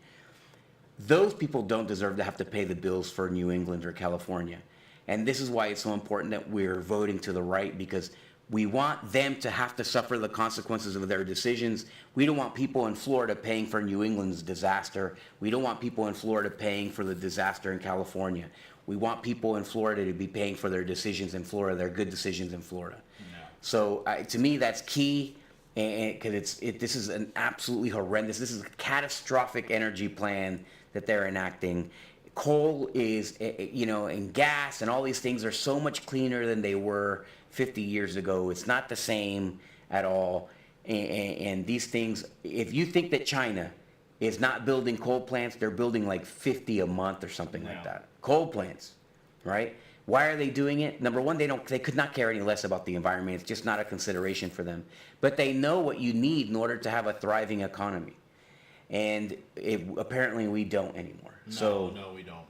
Those people don't deserve to have to pay the bills for New England or California. And this is why it's so important that we're voting to the right, because we want them to have to suffer the consequences of their decisions. We don't want people in Florida paying for New England's disaster. We don't want people in Florida paying for the disaster in California. We want people in Florida to be paying for their decisions in Florida, their good decisions in Florida. So to me, that's key, because this is an absolutely horrendous. This is a catastrophic energy plan that they're enacting. Coal is, and gas and all these things are so much cleaner than they were 50 years ago. It's not the same at all. And these things, if you think that China is not building coal plants, they're building like 50 a month or something like that. Coal plants, right? Why are they doing it? Number one, they could not care any less about the environment. It's just not a consideration for them. But they know what you need in order to have a thriving economy. And apparently we don't anymore. No, we don't.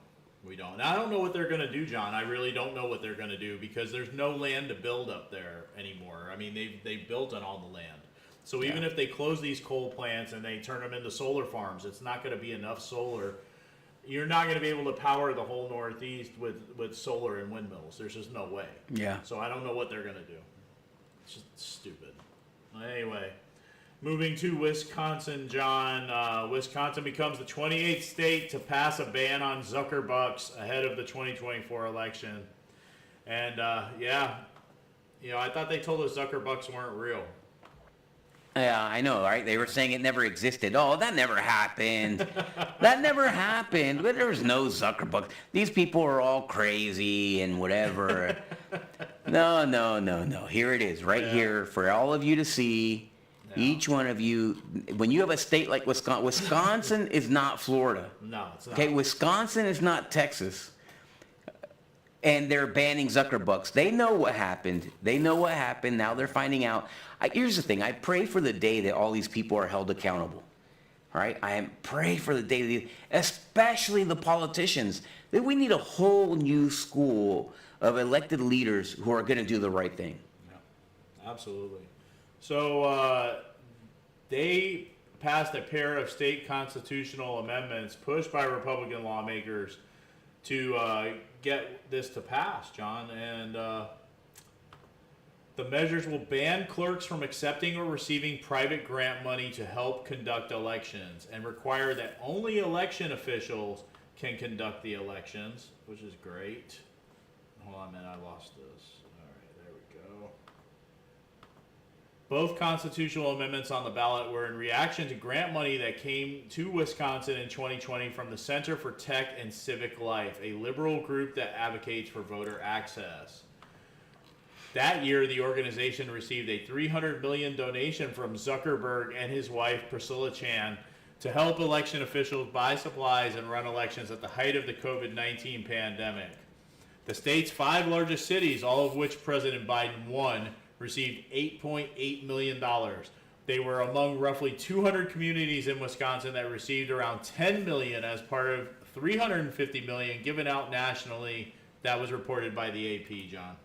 We don't. And I don't know what they're going to do, John. I really don't know what they're going to do, because there's no land to build up there anymore. I mean, they've built on all the land. So even if they close these coal plants and they turn them into solar farms, it's not going to be enough solar. You're not going to be able to power the whole Northeast with solar and windmills. There's just no way. Yeah. So I don't know what they're going to do. It's just stupid. Anyway, moving to Wisconsin, John. Wisconsin becomes the 28th state to pass a ban on Zuckerbucks ahead of the 2024 election. And I thought they told us Zuckerbucks weren't real. Yeah, I know, right? They were saying it never existed. Oh, that never happened. That never happened. But there was no Zuckerbucks. These people are all crazy and whatever. No. Here it is, right here for all of you to see. No. Each one of you. When you have a state like Wisconsin is not Florida. No, it's not. Okay, Wisconsin is not Texas. And they're banning Zuckerbucks. They know what happened. Now they're finding out. Here's the thing. I pray for the day that all these people are held accountable. All right? I pray for the day, especially the politicians, that we need a whole new school of elected leaders who are going to do the right thing. Yeah, absolutely. So they passed a pair of state constitutional amendments pushed by Republican lawmakers to get this to pass, John. And the measures will ban clerks from accepting or receiving private grant money to help conduct elections, and require that only election officials can conduct the elections, which is great. Hold on a minute, I lost this. All right, there we go. Both constitutional amendments on the ballot were in reaction to grant money that came to Wisconsin in 2020 from the Center for Tech and Civic Life, a liberal group that advocates for voter access. That year, the organization received a $300 million donation from Zuckerberg and his wife, Priscilla Chan, to help election officials buy supplies and run elections at the height of the COVID-19 pandemic. The state's 5 largest cities, all of which President Biden won, received $8.8 million. They were among roughly 200 communities in Wisconsin that received around $10 million as part of $350 million given out nationally. That was reported by the AP, John.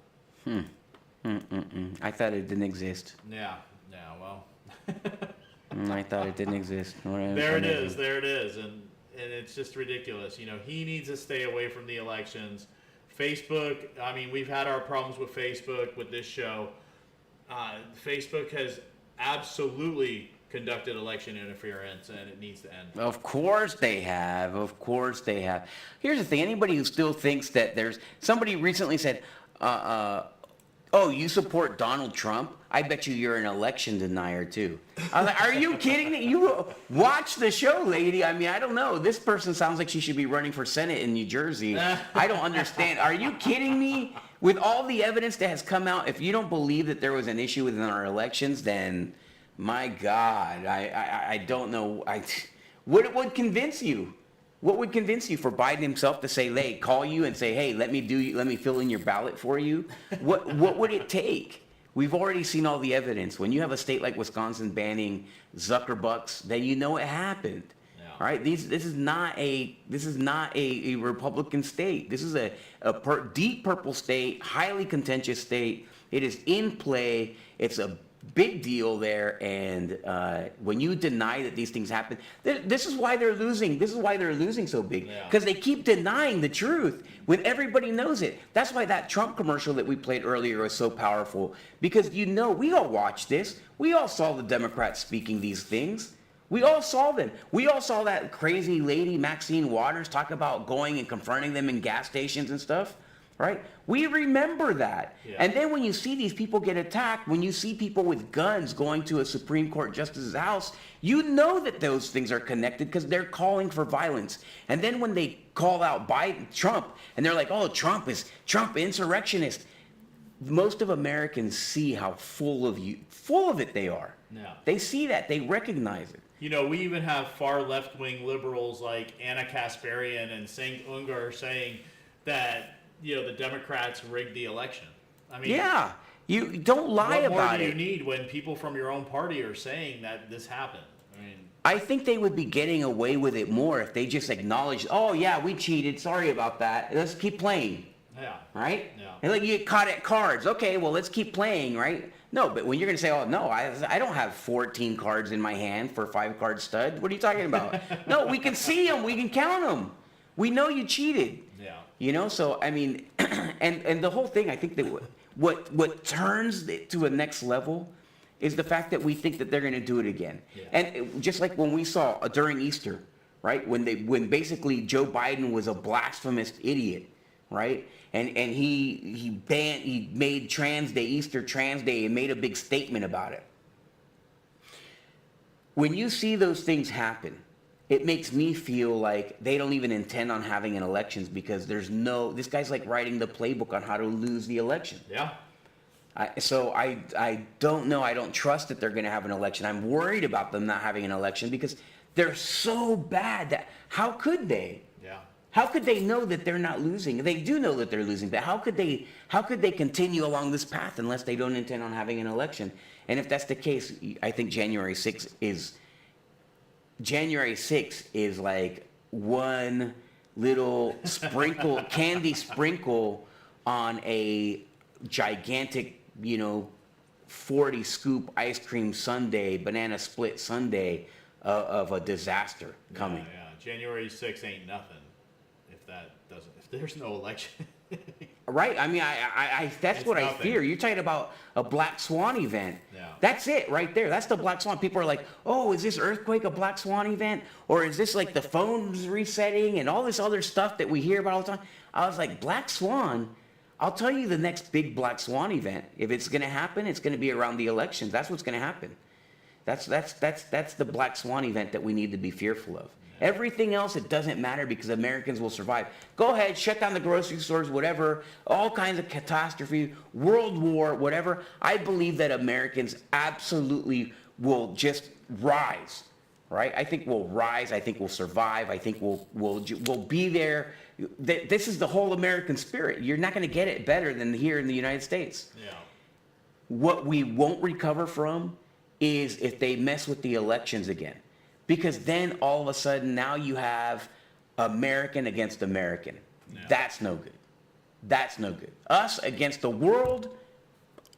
I thought it didn't exist. Yeah, well. I thought it didn't exist. There it is. And it's just ridiculous. You know, he needs to stay away from the elections. Facebook, I mean, we've had our problems with Facebook with this show. Facebook has absolutely conducted election interference, and it needs to end. Of course they have. Here's the thing. Anybody who still thinks that somebody recently said, oh, you support Donald Trump? I bet you're an election denier too. I was like, are you kidding me? You watch the show, lady. I mean, I don't know. This person sounds like she should be running for Senate in New Jersey. I don't understand. Are you kidding me? With all the evidence that has come out, if you don't believe that there was an issue within our elections, then my God, I don't know. What would convince you? What would convince you for Biden himself to say, hey, call you and say, hey, let me fill in your ballot for you? What would it take? We've already seen all the evidence. When you have a state like Wisconsin banning Zuckerbucks, then you know it happened. All right, this is not a Republican state. This is a deep purple state, highly contentious state. It is in play. It's a big deal there, and when you deny that these things happen, this is why they're losing. This is why they're losing so big, because they keep denying the truth when everybody knows it. That's why that Trump commercial that we played earlier was so powerful, because we all watched this. We all saw the Democrats speaking these things. We all saw them. We all saw that crazy lady, Maxine Waters, talk about going and confronting them in gas stations and stuff, right? We remember that. Yeah. And then when you see these people get attacked, when you see people with guns going to a Supreme Court justice's house, you know that those things are connected because they're calling for violence. And then when they call out Trump, and they're like, oh, Trump insurrectionist. Most of Americans see how full of it they are. Yeah. They see that. They recognize it. You know, we even have far left-wing liberals like Anna Kasparian and Cenk Uygur saying that, you know, the Democrats rigged the election. I mean, yeah, you don't lie about it. What more do you need when people from your own party are saying that this happened? I think they would be getting away with it more if they just acknowledged, oh yeah, we cheated. Sorry about that. Let's keep playing. Yeah. Right? Yeah. And like you get caught at cards. Okay, well let's keep playing, right? No, but when you're going to say, oh, no, I don't have 14 cards in my hand for a 5-card stud. What are you talking about? No, we can see them. We can count them. We know you cheated. Yeah. You know, so, I mean, and the whole thing, I think that what turns it to a next level is the fact that we think that they're going to do it again. Yeah. And just like when we saw during Easter, right, when basically Joe Biden was a blasphemous idiot, right? And he made Trans Day, Easter Trans Day, and made a big statement about it. When you see those things happen, it makes me feel like they don't even intend on having an elections because this guy's like writing the playbook on how to lose the election. Yeah. So I don't know. I don't trust that they're going to have an election. I'm worried about them not having an election because they're so bad that how could they? Yeah. How could they know that they're not losing? They do know that they're losing, but how could they continue along this path unless they don't intend on having an election? And if that's the case, I think January 6th is like one little sprinkle, candy sprinkle on a gigantic, 40 scoop ice cream sundae, banana split sundae of a disaster coming. Yeah. January 6th ain't nothing. If there's no election. Right. I mean, that's what I fear. You're talking about a black swan event. Yeah. That's it right there. That's the black swan. People are like, oh, is this earthquake a black swan event? Or is this like the phones resetting and all this other stuff that we hear about all the time? I was like, black swan? I'll tell you the next big black swan event. If it's going to happen, it's going to be around the elections. That's what's going to happen. That's the black swan event that we need to be fearful of. Everything else, it doesn't matter because Americans will survive. Go ahead, shut down the grocery stores, whatever, all kinds of catastrophe, world war, whatever. I believe that Americans absolutely will just rise, right? I think we'll rise. I think we'll survive. I think we'll be there. This is the whole American spirit. You're not going to get it better than here in the United States. Yeah. What we won't recover from is if they mess with the elections again. Because then all of a sudden now you have American against American. Yeah. That's no good. That's no good. Us against the world,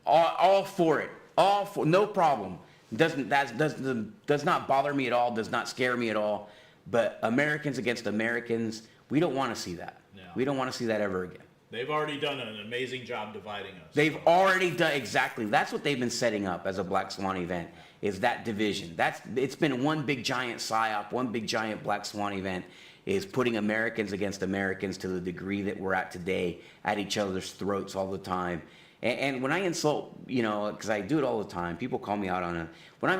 all for it. All for, no problem. Does not bother me at all, does not scare me at all. But Americans against Americans, we don't want to see that. No. We don't want to see that ever again. They've already done an amazing job dividing us. They've already done, exactly. That's what they've been setting up as a Black Swan event, is that division. It's been one big giant psyop, one big giant Black Swan event, is putting Americans against Americans to the degree that we're at today, at each other's throats all the time. And when I insult, because I do it all the time, people call me out on it. When I'm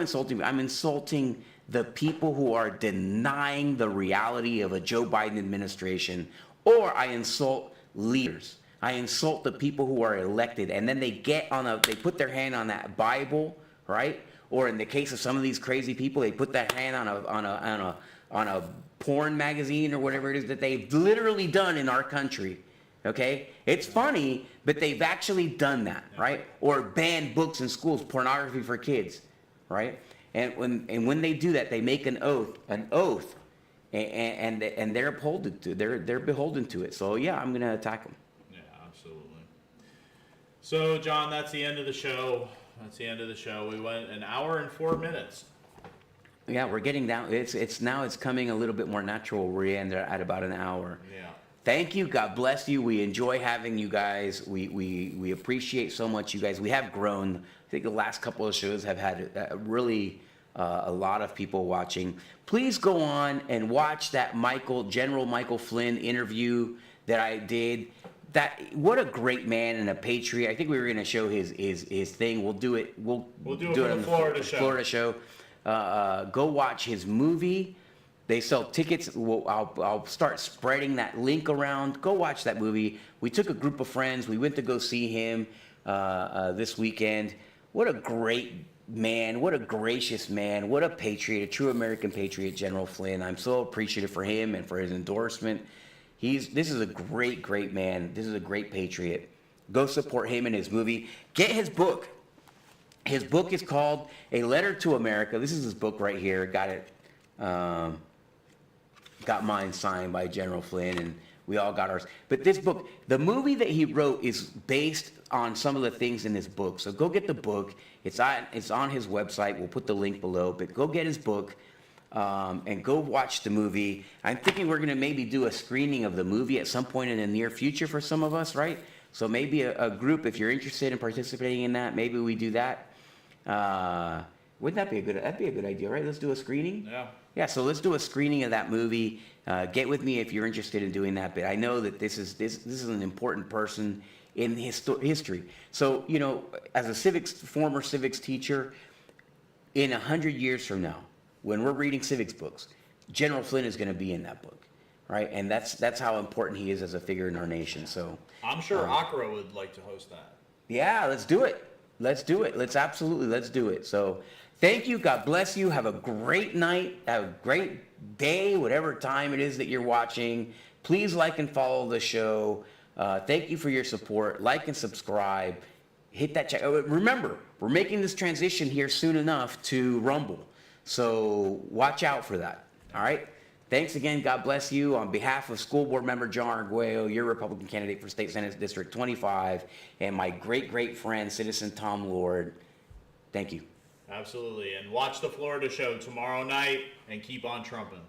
insulting the people who are denying the reality of a Joe Biden administration, or I insult leaders. I insult the people who are elected, and then they they put their hand on that Bible, right? Or in the case of some of these crazy people, they put their hand on a porn magazine or whatever it is that they've literally done in our country. Okay, it's funny, but they've actually done that, right? Or banned books in schools, pornography for kids, right? And when they do that, they make an oath, and they're beholden to, they're beholden to it. So yeah, I'm gonna attack them. Yeah, absolutely. So John, that's the end of the show. We went an hour and 4 minutes. Yeah, we're getting down. It's coming a little bit more natural. We're at about an hour. Yeah. Thank you. God bless you. We enjoy having you guys. We appreciate so much you guys. We have grown. I think the last couple of shows have had really a lot of people watching. Please go on and watch that General Michael Flynn interview that I did. What a great man and a patriot. I think we were going to show his thing. We'll do it. We'll do it on the Florida show. Go watch his movie. They sell tickets. I'll start spreading that link around. Go watch that movie. We took a group of friends. We went to go see him this weekend. What a great man. What a gracious man. What a patriot, a true American patriot, General Flynn. I'm so appreciative for him and for his endorsement. This is a great, great man. This is a great patriot. Go support him and his movie. Get his book. His book is called A Letter to America. This is his book right here. Got it. Got mine signed by General Flynn, and we all got ours. But this book, the movie that he wrote, is based on some of the things in this book. So go get the book. It's on his website. We'll put the link below. But go get his book and go watch the movie. I'm thinking we're going to maybe do a screening of the movie at some point in the near future for some of us, right? So maybe a group, if you're interested in participating in that, maybe we do that. Wouldn't that be that'd be a good idea, right? Let's do a screening. Yeah. Yeah. So let's do a screening of that movie. Get with me if you're interested in doing that. But I know that this is an important person in history. So as a former civics teacher, in 100 years from now, when we're reading civics books, General Flynn is going to be in that book, right? And that's how important he is as a figure in our nation. So I'm sure Accra would like to host that. Yeah, let's do it. Let's do it. Let's do it. So thank you. God bless you. Have a great night. Have a great day, whatever time it is that you're watching. Please like and follow the show. Thank you for your support. Like and subscribe. Hit that check. Remember, we're making this transition here soon enough to Rumble. So watch out for that. All right? Thanks again. God bless you. On behalf of School Board Member John Arguello, your Republican candidate for State Senate District 25, and my great, great friend, Citizen Tom Lord, thank you. Absolutely. And watch the Florida show tomorrow night and keep on trumping.